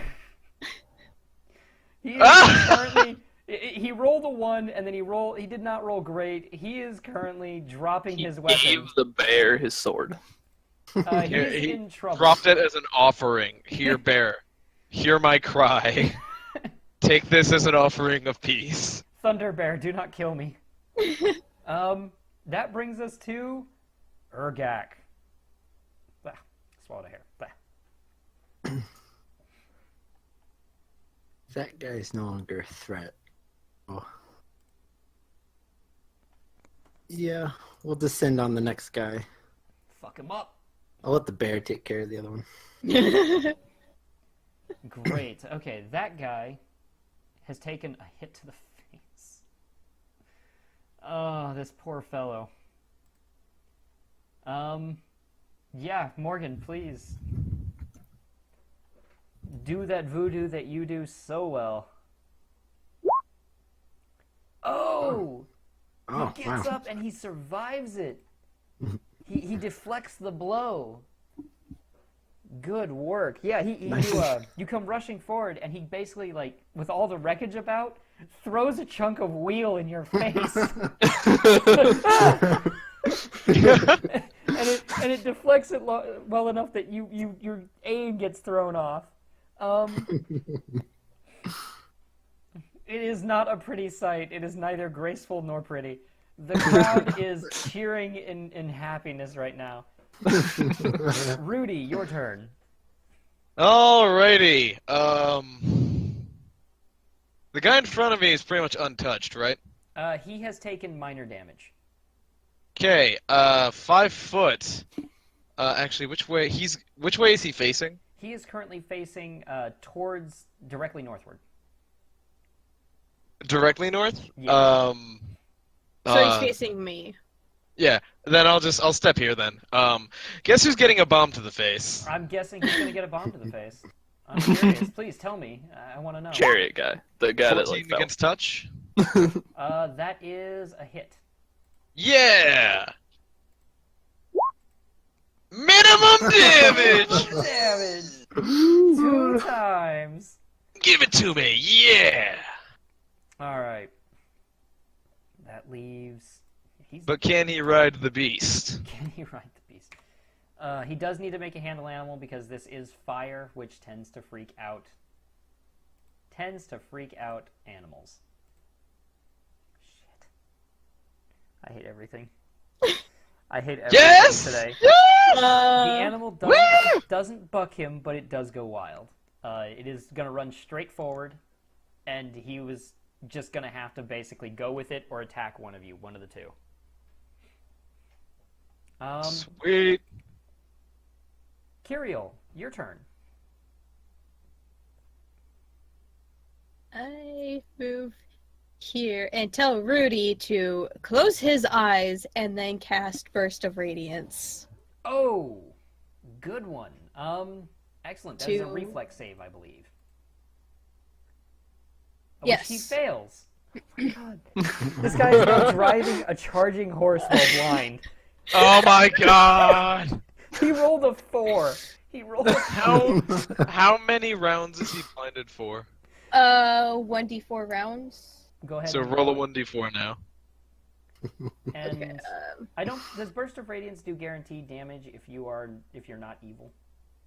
He is currently... He rolled a 1, and then he did not roll great. He is currently dropping He his weapon. gave the bear his sword. He Here, is he in trouble. Dropped it as an offering. Here, bear. Hear my cry. Take this as an offering of peace. Thunder Bear, do not kill me. That brings us to Urgak. Swallowed a hair. That guy is no longer a threat. Oh. Yeah, we'll descend on the next guy. Fuck him up. I'll let the bear take care of the other one. Great. Okay, that guy has taken a hit to the face. Oh, this poor fellow. Yeah, Morgan, please. Do that voodoo that you do so well. Oh! Oh, He gets wow. up and he survives it. He deflects the blow. Good work. Yeah, you come rushing forward, and he basically, like, with all the wreckage about, throws a chunk of wheel in your face. and it deflects it well enough that your aim gets thrown off. It is not a pretty sight. It is neither graceful nor pretty. The crowd is cheering in happiness right now. Rudy, your turn. Alrighty. The guy in front of me is pretty much untouched, right? He has taken minor damage. Okay. 5 foot. Actually, which way is he facing? He is currently facing towards directly northward. Directly north. Yeah. So he's facing me. Yeah. Then I'll step here then. Guess who's getting a bomb to the face? I'm guessing he's going to get a bomb to the face. I'm curious. Please tell me. I want to know. Chariot guy. The guy that 14 like fell. against touch. That is a hit. Yeah. Minimum damage. Damage! 2 times. Give it to me. Yeah. Alright. That leaves... But can he ride the beast? Can he ride the beast? He does need to make a handle animal because this is fire, which tends to freak out animals. Shit. I hate everything. I hate everything Yes! today. Yes! The animal doesn't buck him, but it does go wild. It is going to run straight forward, and he was just going to have to basically go with it or attack one of you, one of the two. Sweet. Kiriel, your turn. I move here and tell Rudy to close his eyes and then cast Burst of Radiance. Oh, good one. Excellent. That is a To- reflex save, I believe. Yes. Which he fails. Oh my god. This guy is now driving a charging horse while blind. Oh my god. He rolled a 4. He rolled a 4. How many rounds is he blinded for? 1d4 rounds. Go ahead. So and roll a 1d4 now. And Okay, does Burst of Radiance do guaranteed damage if you're not evil?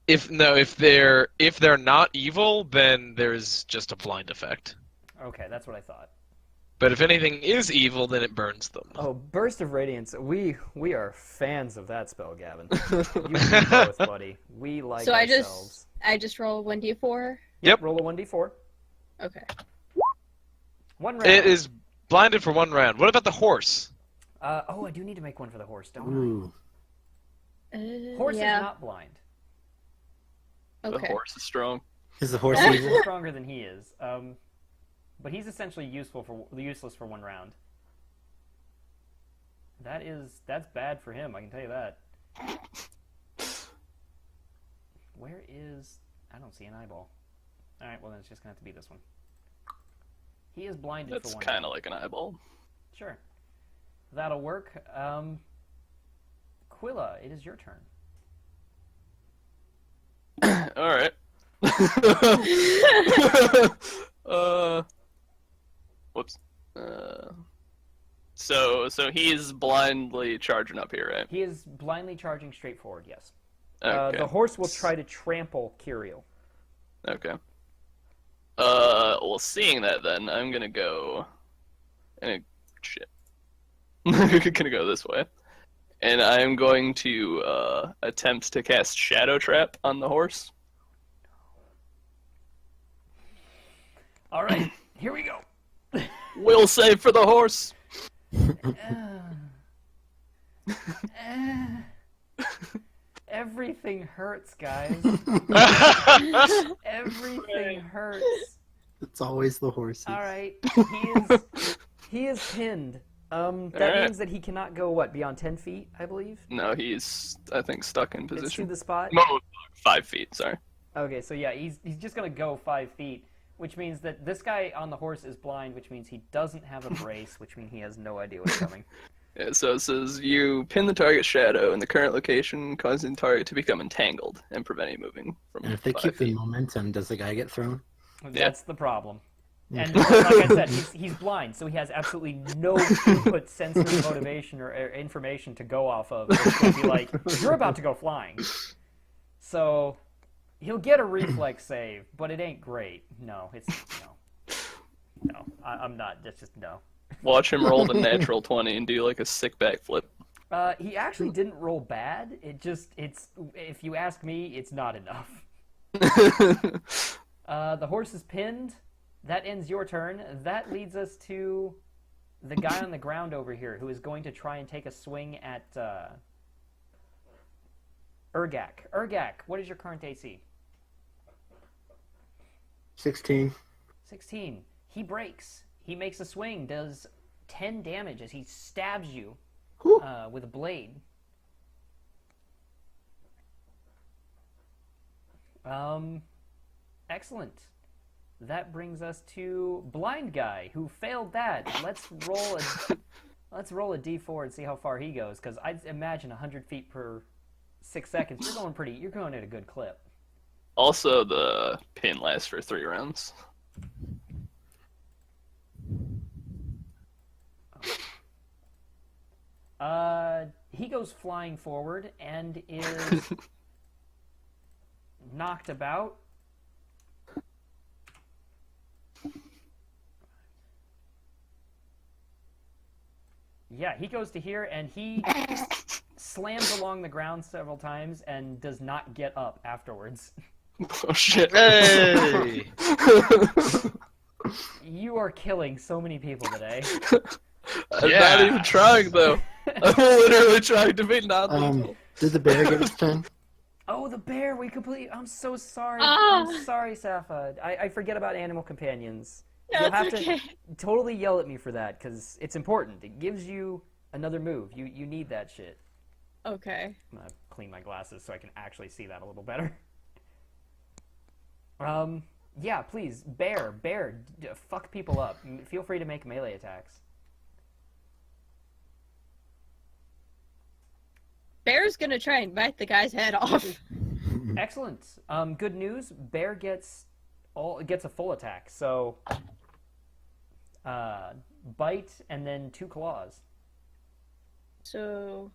if they're not evil, then there's just a blind effect. Okay, that's what I thought. But if anything is evil, then it burns them. Oh, Burst of Radiance. We are fans of that spell, Gavin. You and me both, buddy. We like So ourselves. I just roll 1d4. Yep. Roll a 1d4. Okay. 1 round. It is blinded for 1 round. What about the horse? Oh, I do need to make one for the horse, don't Ooh. I? Horse yeah. is not blind. Okay. The horse is strong. Is the horse Horse evil? is stronger than he is. But he's essentially useless for 1 round. That's bad for him, I can tell you that. Where is... I don't see an eyeball. Alright, well then it's just gonna have to be this one. He is blinded That's for 1 kind round. of like an eyeball. Sure. That'll work. Quilla, it is your turn. All right. Whoops. So he's blindly charging up here, right? He is blindly charging straight forward, yes. Okay. The horse will try to trample Kiriel. Okay. Well, seeing that, then I'm gonna go. Shit. I'm gonna go this way, and I'm going to attempt to cast Shadow Trap on the horse. All right, here we go. Will save for the horse. Everything hurts, guys. Everything hurts. It's always the horses. All right, he is pinned. That Alright. means that he cannot go beyond 10 feet, I believe. No, he's I think stuck in It's to position. the spot. No, 5 feet. Sorry. Okay, so yeah, he's just gonna go 5 feet, which means that this guy on the horse is blind, which means he doesn't have a brace, which means he has no idea what's coming. Yeah, so it says you pin the target's shadow in the current location, causing the target to become entangled and preventing moving from And if they 5 keep the feet. momentum, does the guy get thrown? That's the problem. And like I said, he's blind, so he has absolutely no input, sensory motivation, or information to go off of. It's going to be like, you're about to go flying. So he'll get a reflex save, but it ain't great. No, it's no. I'm not. That's just no. Watch him roll the natural 20 and do like a sick backflip. He actually didn't roll bad. It's if you ask me, it's not enough. The horse is pinned. That ends your turn. That leads us to the guy on the ground over here who is going to try and take a swing at Urgak. Urgak, what is your current AC? 16. 16. He breaks. He makes a swing, does 10 damage as he stabs you Whew. with a blade. Excellent. That brings us to Blind Guy, who failed that. Let's roll a d4 and see how far he goes, because I'd imagine 100 feet per 6 seconds. You're going at a good clip. Also, the pin lasts for 3 rounds. He goes flying forward and is knocked about. Yeah, he goes to here and he slams along the ground several times and does not get up afterwards. Oh shit. Hey! You are killing so many people today. I'm Yeah. not even trying though. I'm literally trying to be non-lethal. Did the bear get its turn? Oh, the bear! I'm so sorry. Ah. I'm sorry, Safa. I forget about animal companions. No, You'll it's have okay. to totally yell at me for that, because it's important. It gives you another move. You need that shit. Okay. I'm gonna clean my glasses so I can actually see that a little better. Yeah, please, bear, fuck people up. Feel free to make melee attacks. Bear's gonna try and bite the guy's head off. Excellent. Good news. Bear gets a full attack. So, bite and then 2 claws. So,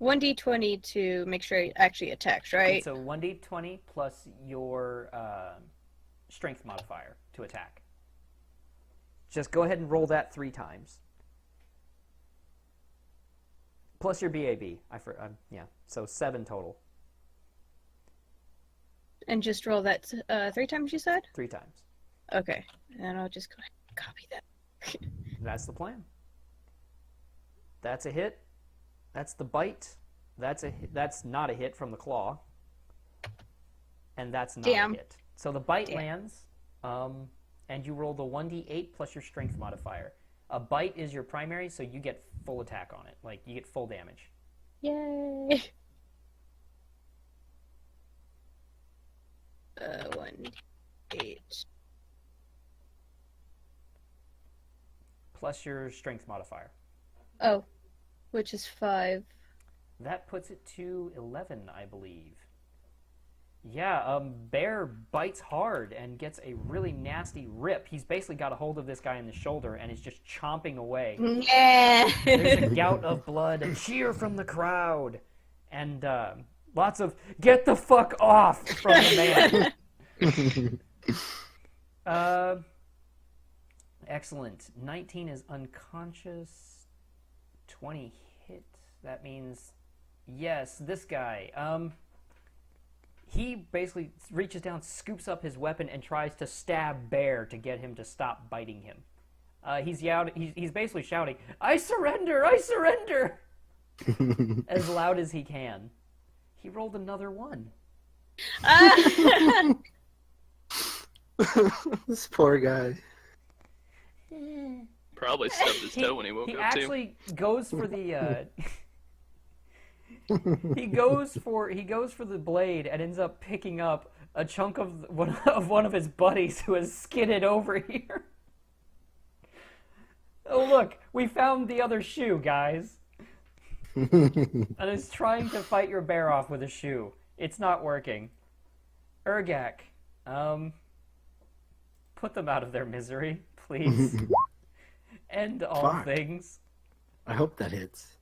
1d20 to make sure it actually attacks, right? So 1d20 plus your strength modifier to attack. Just go ahead and roll that 3 times. Plus your BAB. Yeah, so 7 total. And just roll that 3 times, you said? 3 times. Okay. And I'll just go ahead and copy that. That's the plan. That's a hit. That's the bite. That's not a hit from the claw. And that's not a hit. So the bite lands, and you roll the 1d8 plus your strength modifier. A bite is your primary, so you get full attack on it. Like, you get full damage. Yay! 1d8. Plus your strength modifier. Oh, which is 5. That puts it to 11, I believe. Yeah, Bear bites hard and gets a really nasty rip. He's basically got a hold of this guy in the shoulder and is just chomping away. Yeah. There's a gout of blood, a cheer from the crowd, and lots of "get the fuck off" from the man. Excellent. 19 is unconscious. 20 hit. That means, yes, this guy. He basically reaches down, scoops up his weapon, and tries to stab Bear to get him to stop biting him. He's basically shouting, "I surrender! I surrender!" as loud as he can. He rolled another 1. This poor guy. Probably stubbed his toe when he woke He up, actually goes for the he goes for the blade and ends up picking up a chunk of one of his buddies who has skidded over here. Oh look, we found the other shoe, guys. And is trying to fight your bear off with a shoe. It's not working. Urgak, put them out of their misery, please. End all things. I hope that hits.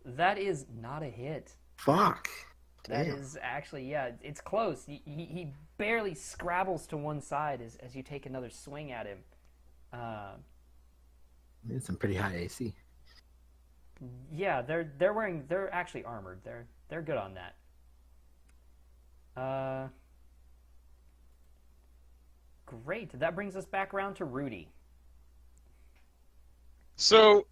That is not a hit. Fuck. That Damn. is actually, yeah, it's close. He barely scrabbles to one side as you take another swing at him. It's some pretty high AC. Yeah, they're actually armored. They're good on that. Great. That brings us back around to Rudy. So,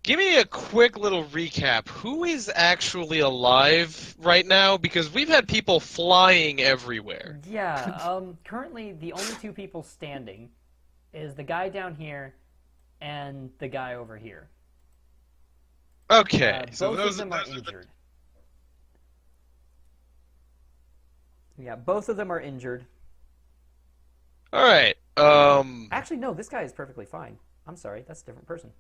give me a quick little recap. Who is actually alive right now? Because we've had people flying everywhere. Yeah, currently the only 2 people standing is the guy down here and the guy over here. Okay, so both of them are injured. Yeah, both of them are injured. All right. Actually, no, this guy is perfectly fine. I'm sorry, that's a different person.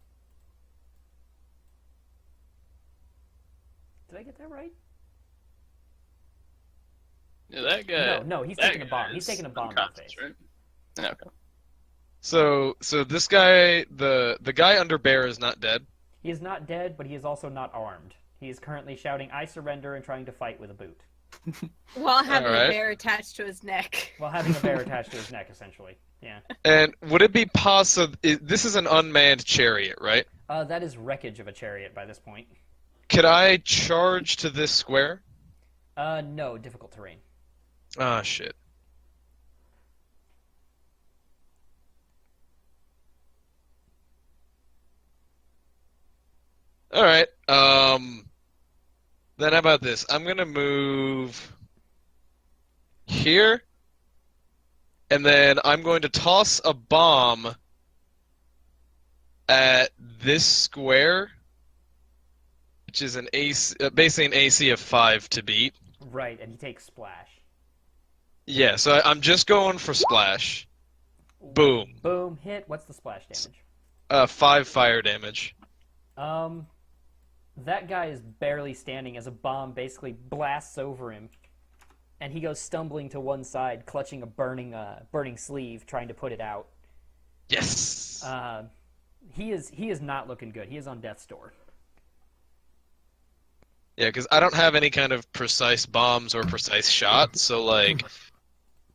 Did I get that right? Yeah, that guy. No, he's taking a bomb. He's taking a bomb in the face. Right? Okay. So this guy, the guy under Bear is not dead. He is not dead, but he is also not armed. He is currently shouting, "I surrender," and trying to fight with a boot. While having Alright. a bear attached to his neck. While having a bear attached to his neck, essentially. Yeah. And would it be possible? This is an unmanned chariot, right? That is wreckage of a chariot by this point. Could I charge to this square? No, difficult terrain. Ah, shit. All right. Then how about this? I'm gonna move here, and then I'm going to toss a bomb at this square, which is an AC, basically an AC of 5 to beat. Right, and he takes splash. Yeah, so I'm just going for splash. Boom. Boom, hit. What's the splash damage? 5 fire damage. That guy is barely standing as a bomb basically blasts over him, and he goes stumbling to one side, clutching a burning sleeve, trying to put it out. Yes. He is not looking good. He is on death's door. Yeah, because I don't have any kind of precise bombs or precise shots, so like,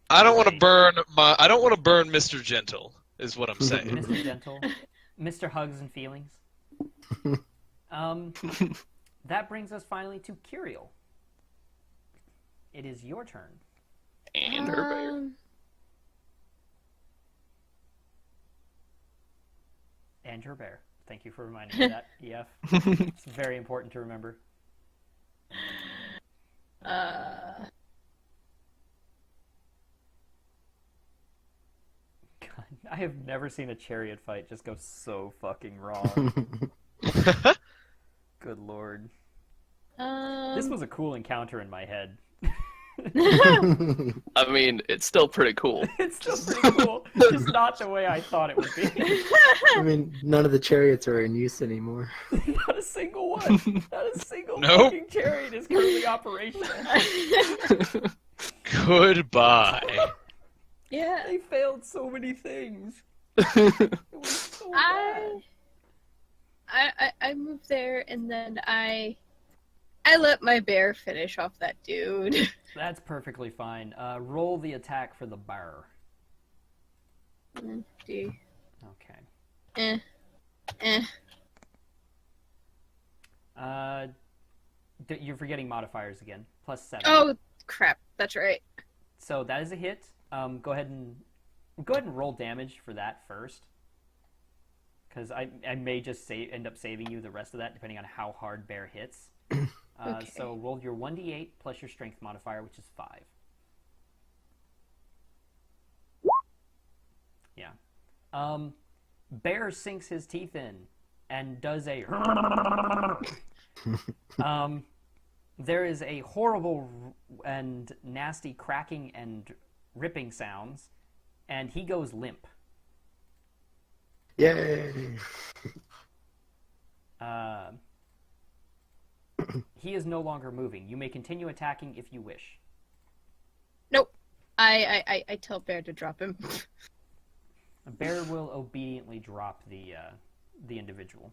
I don't want to burn Mr. Gentle, is what I'm saying. Mr. Gentle, Mr. Hugs and Feelings. That brings us finally to Curiel. It is your turn. And her bear. And your bear. Thank you for reminding me of that, EF. It's very important to remember. God, I have never seen a chariot fight just go so fucking wrong. Good lord. This was a cool encounter in my head. I mean, it's still pretty cool. It's still pretty cool. Just not the way I thought it would be. I mean, none of the chariots are in use anymore. Not a single one. Not a single Nope. fucking chariot is currently operational. Goodbye. Yeah. They failed so many things. It was so bad. I moved there and then I let my bear finish off that dude. That's perfectly fine. Roll the attack for the bear. D. Okay. You're forgetting modifiers again. +7. Oh crap! That's right. So that is a hit. Go ahead and roll damage for that first, because I may just end up saving you the rest of that depending on how hard bear hits. Okay. So roll your 1d8 plus your strength modifier, which is 5. Yeah. Bear sinks his teeth in and does a. There is a horrible and nasty cracking and ripping sounds, and he goes limp. Yay! He is no longer moving. You may continue attacking if you wish. Nope. I tell Bear to drop him. A bear will obediently drop the individual.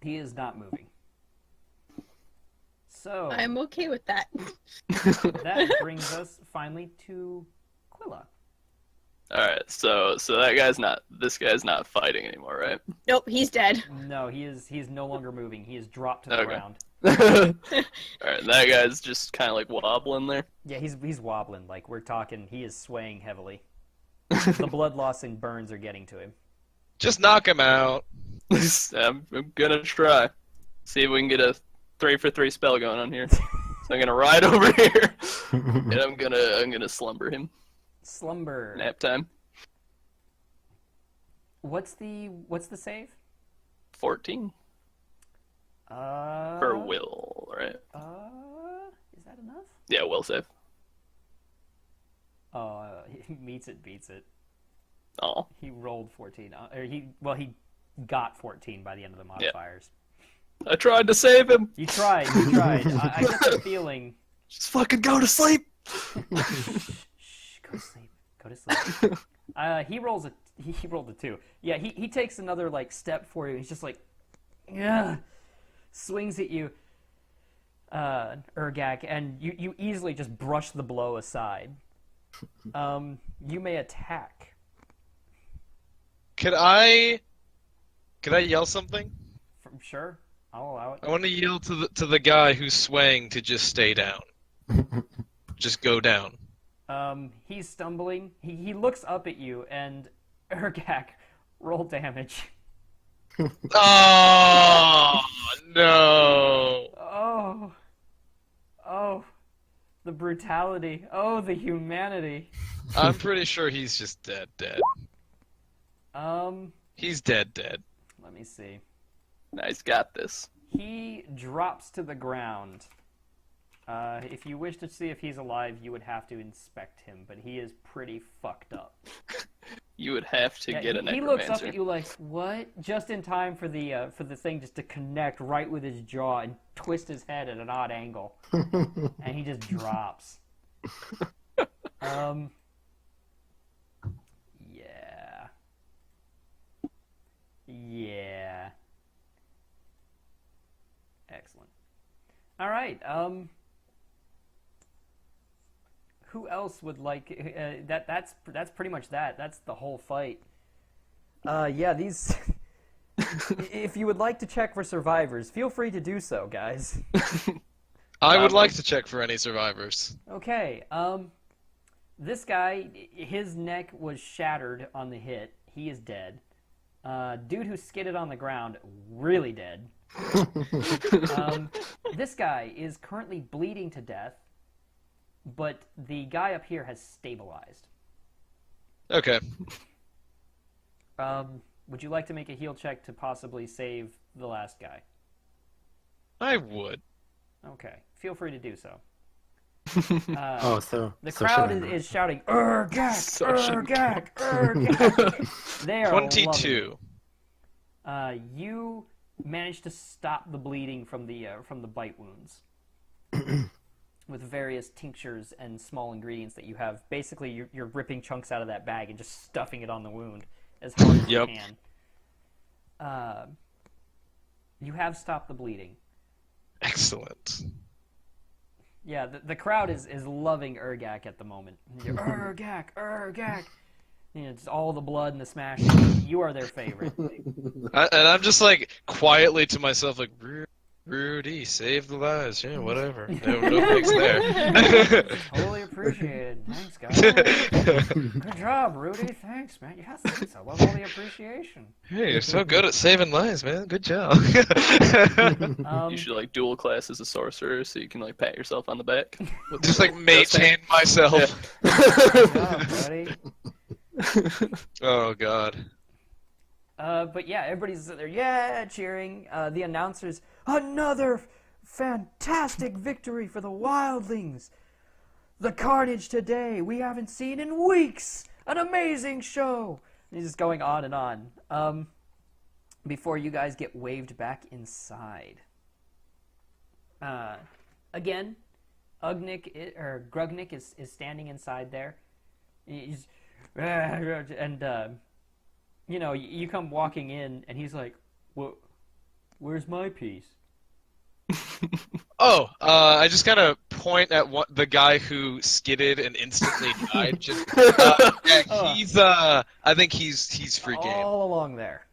He is not moving. So I'm okay with that. that brings us finally to Quilla. Alright, so this guy's not fighting anymore, right? Nope, he's dead. No, he is no longer moving. He is dropped to the Okay. ground. Alright, that guy's just kind of like wobbling there. Yeah, he's wobbling. Like, we're talking, he is swaying heavily. The blood loss and burns are getting to him. Just knock him out. I'm gonna try. See if we can get a 3-for-3 spell going on here. So I'm gonna ride over here, and I'm gonna slumber him. Slumber. Nap time. What's the save? 14 For for will, right? Is that enough? Yeah, will save. He meets it, beats it. Oh, He rolled 14. He got 14 by the end of the modifiers. I tried to save him. You tried. I get the feeling. Just fucking go to sleep. Shh, go to sleep. He rolled a 2. Yeah, he takes another like step for you. He's just like, yeah, swings at you, Urgak, and you easily just brush the blow aside. You may attack. Could I yell something? Sure, I'll allow it. I want to yell to the guy who's swaying to just stay down. Just go down. He's stumbling. He looks up at you, and Urgak, roll damage. Oh no! Oh, the brutality. Oh, the humanity. I'm pretty sure he's just dead. He's dead. Let me see. Nice, got this. He drops to the ground. If you wish to see if he's alive, you would have to inspect him, but he is pretty fucked up. You would have to get a necromancer. He looks up at you like, what? Just in time for the thing just to connect right with his jaw and twist his head at an odd angle. And he just drops. Yeah. All right. Who else would like that's pretty much that. That's the whole fight. Yeah, these. If you would like to check for survivors, feel free to do so, guys. I would like to check for any survivors. Okay. This guy, his neck was shattered on the hit. He is dead. Dude who skidded on the ground, really dead. This guy is currently bleeding to death, but the guy up here has stabilized. Okay. Would you like to make a heal check to possibly save the last guy? I would. Okay, feel free to do so. The crowd is shouting, "Urgak! Urgak! Urgak!" They are 22. You managed to stop the bleeding from the bite wounds with various tinctures and small ingredients that you have. Basically, you're ripping chunks out of that bag and just stuffing it on the wound as hard as you can. You have stopped the bleeding. Excellent. Yeah, the crowd is loving Urgak at the moment. Urgak, Urgak. You know, it's all the blood and the smash. You are their favorite. And I'm just like quietly to myself, like, Rudy, save the lives. Yeah, whatever. No thanks there. Totally appreciated. Thanks, guys. Good job, Rudy. Thanks, man. Yeah, thanks. I love all the appreciation. Hey, you're so good at saving lives, man. Good job. You should like dual class as a sorcerer so you can like pat yourself on the back. Just like mage hand myself. Good job, buddy. Oh god. But yeah, everybody's there, cheering. The announcers, another fantastic victory for the Wildlings. The carnage today we haven't seen in weeks. An amazing show. And he's just going on and on. Before you guys get waved back inside. Again, Grugnik is standing inside there. He's and you know, you come walking in, and he's like, "Well, where's my piece?" I just kind of point at the guy who skidded and instantly died. I think he's free game. All along there.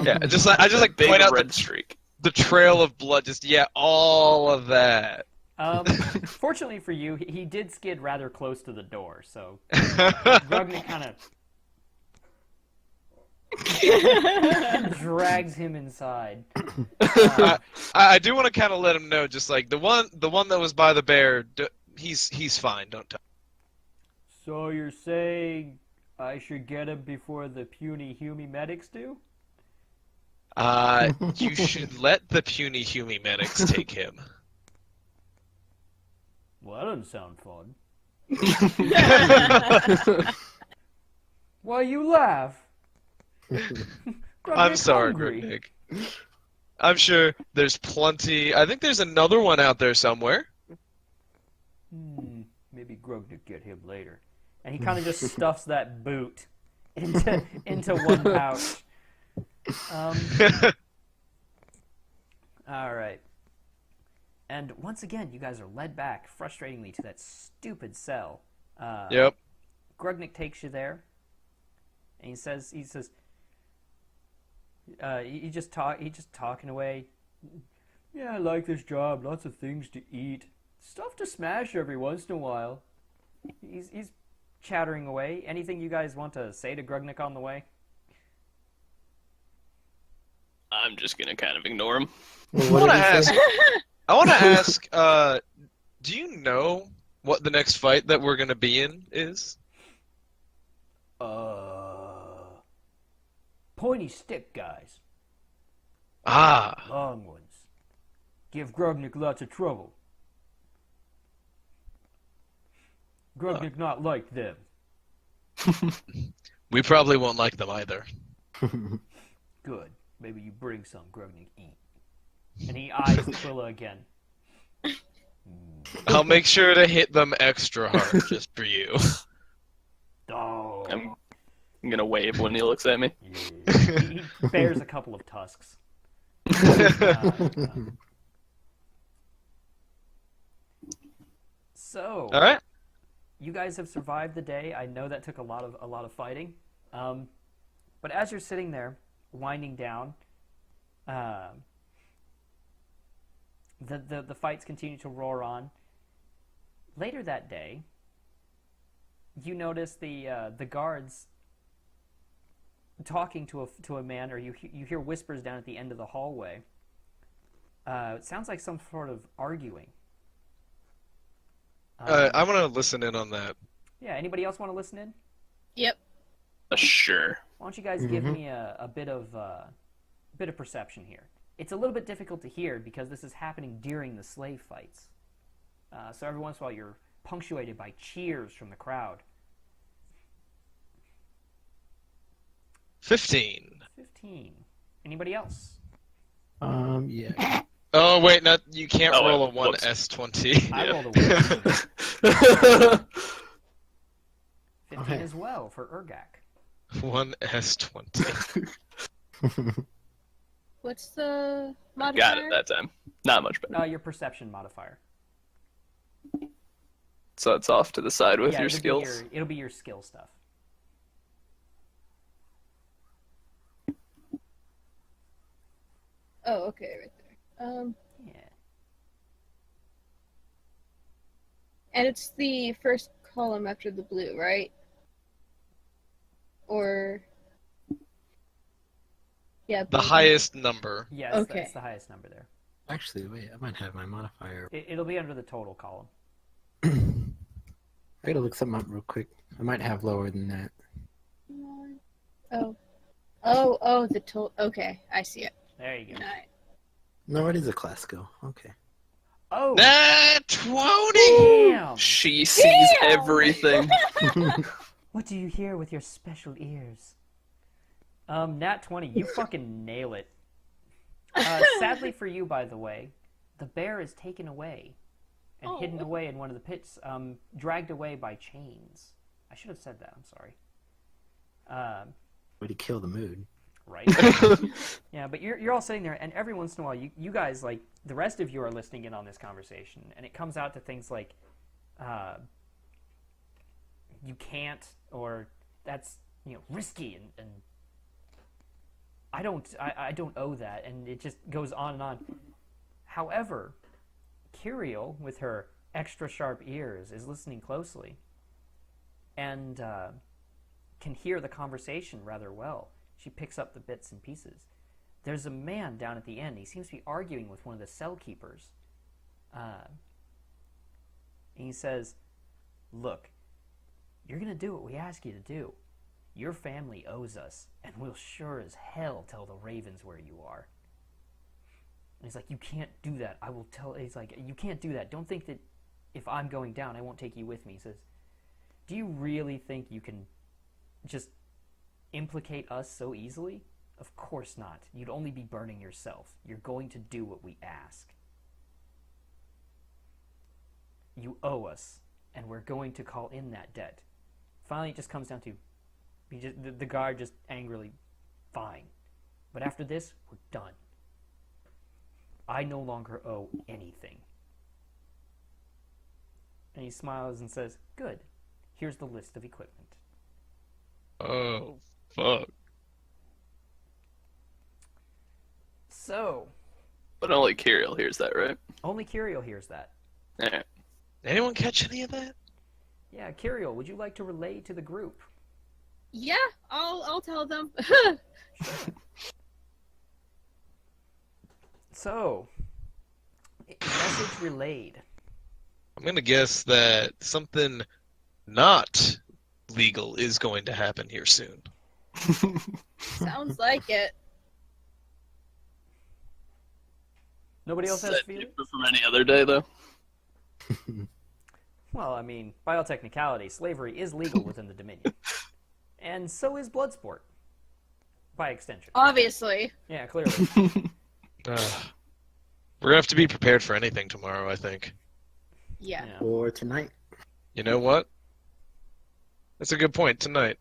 Yeah, I just like Big point out red streak. the trail of blood. Just all of that. Fortunately for you, he did skid rather close to the door, so Grugnik kind of drags him inside. I do want to kind of let him know, just like the one that was by the bear, he's fine. Don't touch. So you're saying I should get him before the puny Humy medics do? You should let the puny Humy medics take him. Well, that doesn't sound fun. Why you laugh? I'm sorry, hungry. Grugnik. I'm sure there's plenty. I think there's another one out there somewhere. Maybe Grugnik get him later. And he kind of just stuffs that boot into one pouch. All right. And once again, you guys are led back, frustratingly, to that stupid cell. Yep. Grugnik takes you there, and he says, he's just talking away. Yeah, I like this job. Lots of things to eat, stuff to smash every once in a while. He's chattering away. Anything you guys want to say to Grugnik on the way? I'm just gonna kind of ignore him. I want to ask, do you know what the next fight that we're going to be in is? Pointy stick guys. Long ones. Give Grugnik lots of trouble. Grugnik not like them. We probably won't like them either. Good. Maybe you bring some, Grugnik eat. And he eyes Aquila again. I'll make sure to hit them extra hard just for you. Oh. I'm gonna wave when he looks at me. Yeah. He bears a couple of tusks. So, All right. you guys have survived the day. I know that took a lot of fighting. But as you're sitting there, winding down, the fights continue to roar on. Later that day, you notice the guards talking to a man, or you hear whispers down at the end of the hallway. It sounds like some sort of arguing. I want to listen in on that. Yeah, anybody else want to listen in? Yep. Sure. Why don't you guys give me a bit of perception here? It's a little bit difficult to hear because this is happening during the slave fights. So every once in a while you're punctuated by cheers from the crowd. 15. 15. Anybody else? Yeah. Oh wait, not you can't Oh, roll a whoops. 1s20. I Yeah. rolled a 1. 15 Okay. as well for Urgak. 1s20. What's the modifier? Got it that time. Not much better. Your perception modifier. So it's off to the side with Yeah, your it'll be skills. it'll be your skill stuff. Oh, okay, right there. Yeah. And it's the first column after the blue, right? Or yeah, The blue. highest number. Yes, Okay. that's the highest number there. Actually, wait, I might have my modifier. It'll be under the total column. I gotta look something up real quick. I might have lower than that. Oh, the total. Okay, I see it. There you go. Alright. No, it is a class skill. Okay. Oh, Nat 20! damn! She sees everything. What do you hear with your special ears? Nat 20, you fucking nail it. Sadly for you, by the way, the bear is taken away and hidden Oh. away in one of the pits, dragged away by chains. I should have said that, I'm sorry. Way to kill the mood. Right? Yeah, but you're all sitting there, and every once in a while, you guys, like, the rest of you are listening in on this conversation, and it comes out to things like, you can't, or that's, risky, and I don't owe that, and it just goes on and on. However, Kiriel, with her extra sharp ears, is listening closely, and can hear the conversation rather well. She picks up the bits and pieces. There's a man down at the end. He seems to be arguing with one of the cell keepers. And he says, "Look, you're going to do what we ask you to do. Your family owes us, and we'll sure as hell tell the Ravens where you are." And he's like, "You can't do that. I will tell..." He's like, "You can't do that. Don't think that if I'm going down, I won't take you with me." He says, "Do you really think you can just implicate us so easily? Of course not. You'd only be burning yourself. You're going to do what we ask. You owe us, and we're going to call in that debt." Finally, it just comes down to the guard just angrily, "Fine. But after this, we're done. I no longer owe anything." And he smiles and says, "Good. Here's the list of equipment." Oh, fuck. So, But only Kiriel hears that, right? only Kiriel hears that. Yeah. Anyone catch any of that? Yeah, Kiriel, would you like to relay to the group? Yeah, I'll tell them. So, message relayed. I'm gonna guess that something not legal is going to happen here soon. Sounds like it. Nobody else has Is a that feeling? different from any other day, though? Well, I mean, by all technicality, slavery is legal within the Dominion. And so is Bloodsport. By extension. Obviously. Yeah, clearly. We're gonna have to be prepared for anything tomorrow, I think. Yeah. Yeah. Or tonight. You know what? That's a good point. Tonight.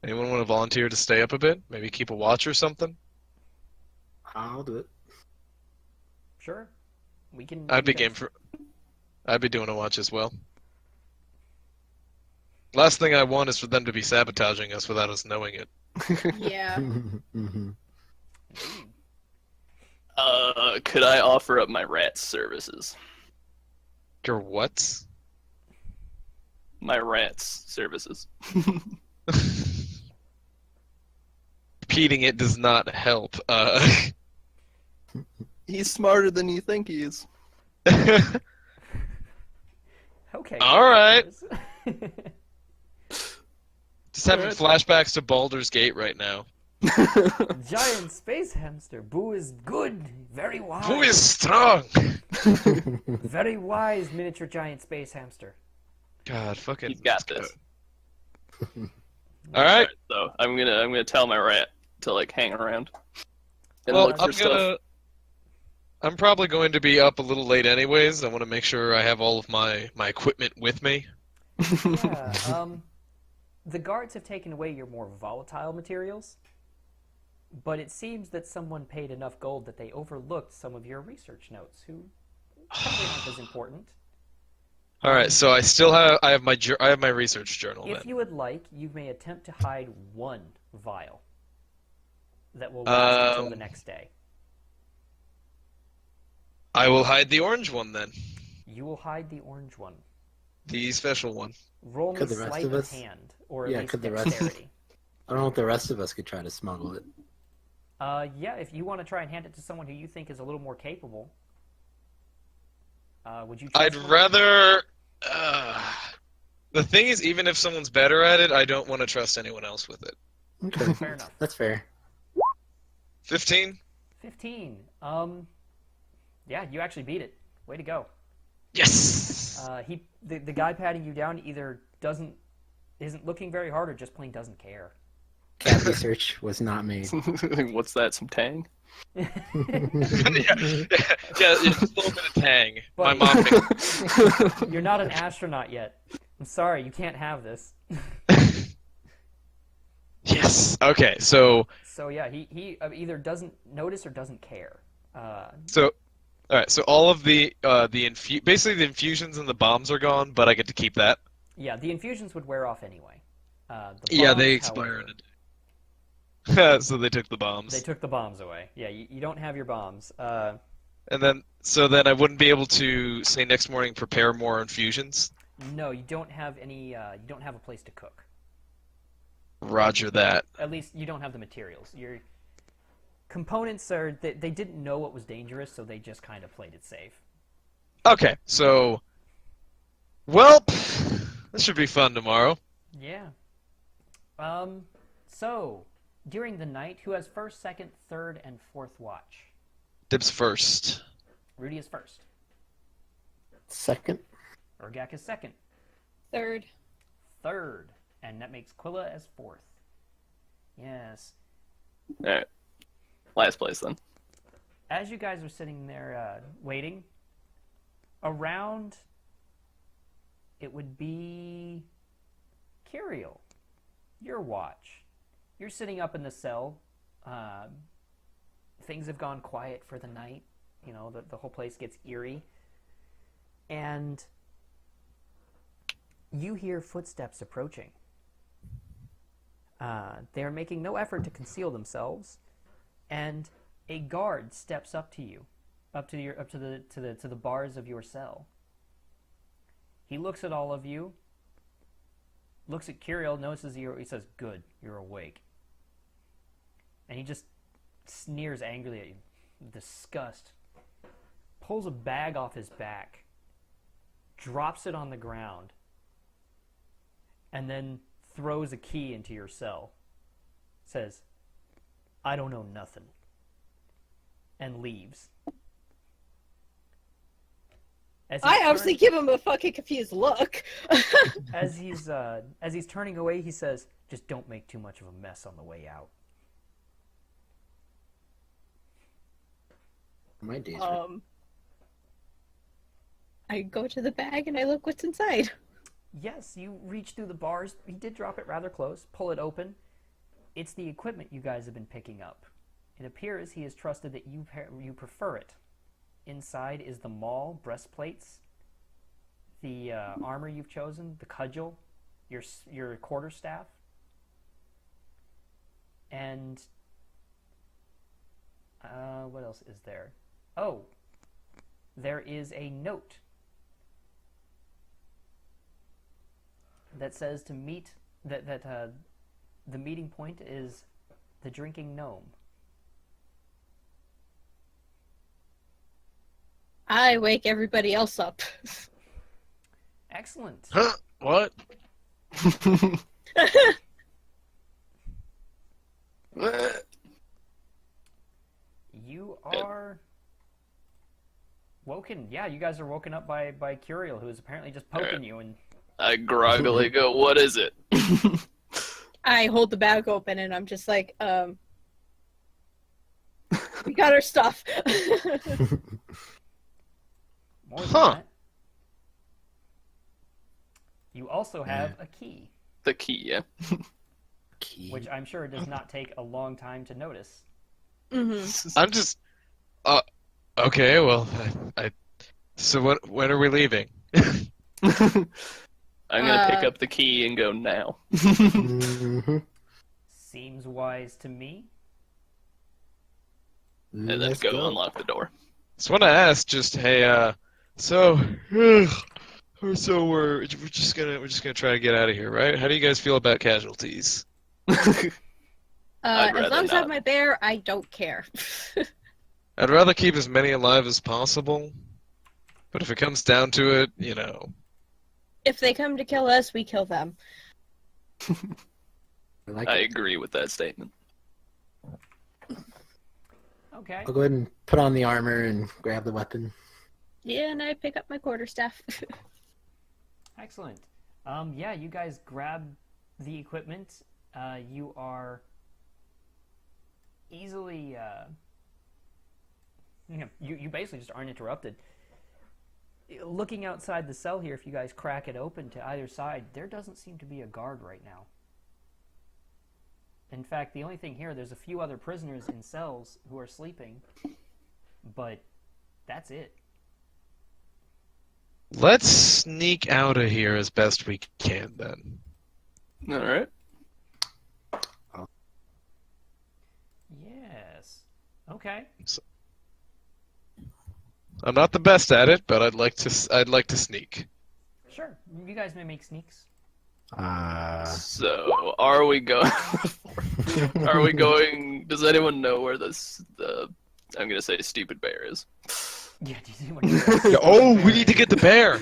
Anyone want to volunteer to stay up a bit? Maybe keep a watch or something? I'll do it. Sure. We can. I'd be do game that. for. I'd be doing a watch as well. Last thing I want is for them to be sabotaging us without us knowing it. Yeah. Mm-hmm. Could I offer up my rat services? Your what? My rat's services. Repeating it does not help. He's smarter than you think he is. Okay. All right. Just Just having flashbacks to Baldur's Gate right now. giant space hamster. Boo is good. Very wise. Who is strong? Very wise miniature giant space hamster. God, fucking. He's got this. All right. So I'm gonna tell my rat to like hang around and Well, look for stuff. I'm probably going to be up a little late anyways. I want to make sure I have all of my equipment with me. Yeah. The guards have taken away your more volatile materials, but it seems that someone paid enough gold that they overlooked some of your research notes, who probably aren't as important. All right, so I have my research journal If then. you would like, you may attempt to hide one vial that will last until the next day. I will hide the orange one then. You will hide the orange one. The special one. Roll me Could the rest sleight of of us- hand, or at Yeah, least could the rest- dexterity. I don't know if the rest of us could try to smuggle it. Yeah, if you want to try and hand it to someone who you think is a little more capable, would you? I'd trust them? rather. The thing is, even if someone's better at it, I don't want to trust anyone else with it. Okay, Fair enough. that's fair. 15? 15. Yeah, you actually beat it. Way to go. Yes. The guy patting you down either isn't looking very hard or just plain doesn't care. Cat research was not made. What's that? Some tang? yeah, it's a little bit of tang. My Buddy. mom made You're not an astronaut yet. I'm sorry, you can't have this. Yes. Okay. So So yeah, he either doesn't notice or doesn't care. all right. So all of basically the infusions and the bombs are gone, but I get to keep that. Yeah, the infusions would wear off anyway. The Yeah, they bombs, expire however, in a day. So they took the bombs. They took the bombs away. Yeah, you don't have your bombs. And then I wouldn't be able to say next morning prepare more infusions. No, you don't have any. You don't have a place to cook. Roger that. At least you don't have the materials. Your components are. They didn't know what was dangerous, so they just kind of played it safe. Okay. So, well, this should be fun tomorrow. Yeah. So during the night, who has first, second, third, and fourth watch? Dibs first. Rudy is first. Second? Urgak is second. Third. Third. And that makes Quilla as fourth. Yes. Alright. Last place then. As you guys are sitting there waiting, around, it would be Curiel, your watch. You're sitting up in the cell. Things have gone quiet for the night. You know, the whole place gets eerie. And you hear footsteps approaching. They're making no effort to conceal themselves, and a guard steps up to you, up to the bars of your cell. He looks at all of you, looks at Curiel, notices you. He says, "Good, you're awake." And he just sneers angrily at you, disgust. Pulls a bag off his back, drops it on the ground, and then throws a key into your cell. Says, "I don't know nothing," and leaves. I obviously give him a fucking confused look. As he's turning away, he says, "Just don't make too much of a mess on the way out." My days were... I go to the bag and I look what's inside. Yes, you reach through the bars. He did drop it rather close. Pull it open. It's the equipment you guys have been picking up. It appears he has trusted that you prefer it. Inside is the maul breastplates, the armor you've chosen, the cudgel, your quarterstaff, and what else is there? Oh, there is a note that says to meet that the meeting point is the drinking gnome. I wake everybody else up. Excellent. Huh? What? You are woken. Yeah, you guys are woken up by Curiel, who is apparently just poking you. And I groggily go, what is it? I hold the bag open and I'm just like, we got our stuff. more than Huh. that, you also have a key, The key, yeah. Key. which I'm sure does not take a long time to notice. I'm just. Okay. Well, So when are we leaving? I'm gonna pick up the key and go now. Mhm. Seems wise to me. And then Let's go unlock the door. Just want to ask, just hey, so we're just gonna try to get out of here, right? How do you guys feel about casualties? I'd As rather long as I have not. my bear, I don't care. I'd rather keep as many alive as possible, but if it comes down to it, If they come to kill us, we kill them. I like I it. agree with that statement. Okay. I'll go ahead and put on the armor and grab the weapon. Yeah, and I pick up my quarterstaff. Excellent. Yeah, you guys grab the equipment. You are easily, you basically just aren't interrupted. Looking outside the cell here, if you guys crack it open to either side, there doesn't seem to be a guard right now. In fact, the only thing here, there's a few other prisoners in cells who are sleeping, but that's it. let's sneak out of here as best we can then. All right. Yes. Okay. I'm not the best at it, but I'd like to sneak. Sure. You guys may make sneaks. So, are we going? Are we going? Does anyone know where I'm gonna say stupid bear is? Yeah, do you see what Oh, we need to get the bear.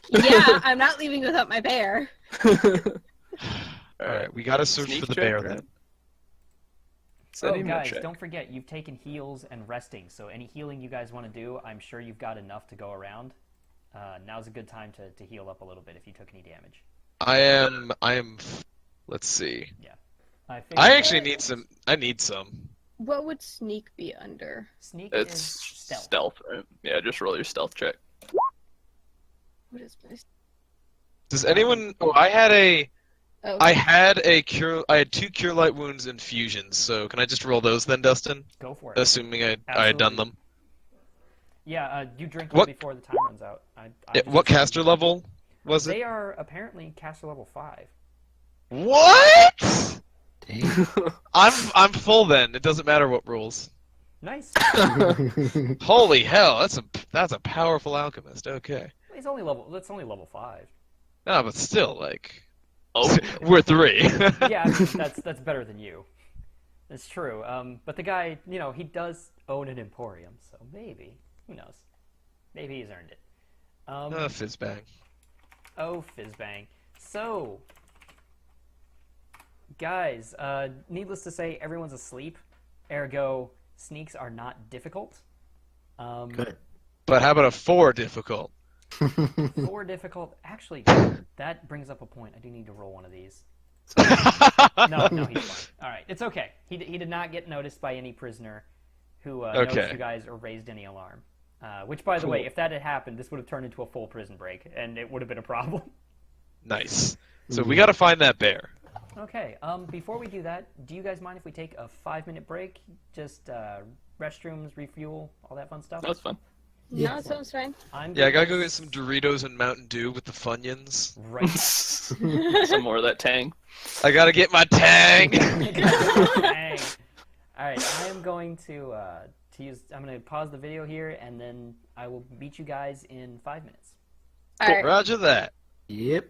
Yeah, I'm not leaving without my bear. All right, we gotta search Sneak for the check, bear right? then. Setting my guys, check. don't forget, you've taken heals and resting, so any healing you guys want to do, I'm sure you've got enough to go around. Now's a good time to heal up a little bit if you took any damage. I am. Let's see. Figured I actually need some. I need some. What would sneak be under? Sneak It's is stealth. stealth, right? Yeah, just roll your stealth check. What is my... Does anyone? Oh, I had Oh, I had 2 cure light wounds and fusions. So can I just roll those then, Dustin? Go for it. Assuming I had done them. Yeah, you drink What- them before the time runs out. I Yeah, just what assumed- caster level was it? They are apparently caster level 5. What? Dang. I'm full then. It doesn't matter what rules. Nice. Holy hell, that's a powerful alchemist. Okay. It's only level 5. No, but still, like, Oh, we're 3. Yeah, I mean, that's better than you. It's true. But the guy, he does own an emporium, so maybe, who knows? Maybe he's earned it. Fizzbang. Oh, Fizzbang. So, guys, needless to say, everyone's asleep. Ergo, sneaks are not difficult. Good. But how about a 4 difficult? 4 difficult. Actually, that brings up a point. I do need to roll one of these. No, he's fine. All right, it's okay. He did not get noticed by any prisoner who noticed Okay. you guys or raised any alarm. Which, by the way, if that had happened, this would have turned into a full prison break, and it would have been a problem. Nice. So we gotta find that bear. Okay. Before we do that, do you guys mind if we take a 5-minute break? Just restrooms, refuel, all that fun stuff. that's fun. No, it sounds fine. Yeah, I gotta go get some Doritos and Mountain Dew with the Funyuns. Right. Some more of that tang. I gotta get my tang! Dang. All right, I am going to use. I'm going to pause the video here, and then I will meet you guys in 5 minutes. Alright. Roger that. Yep.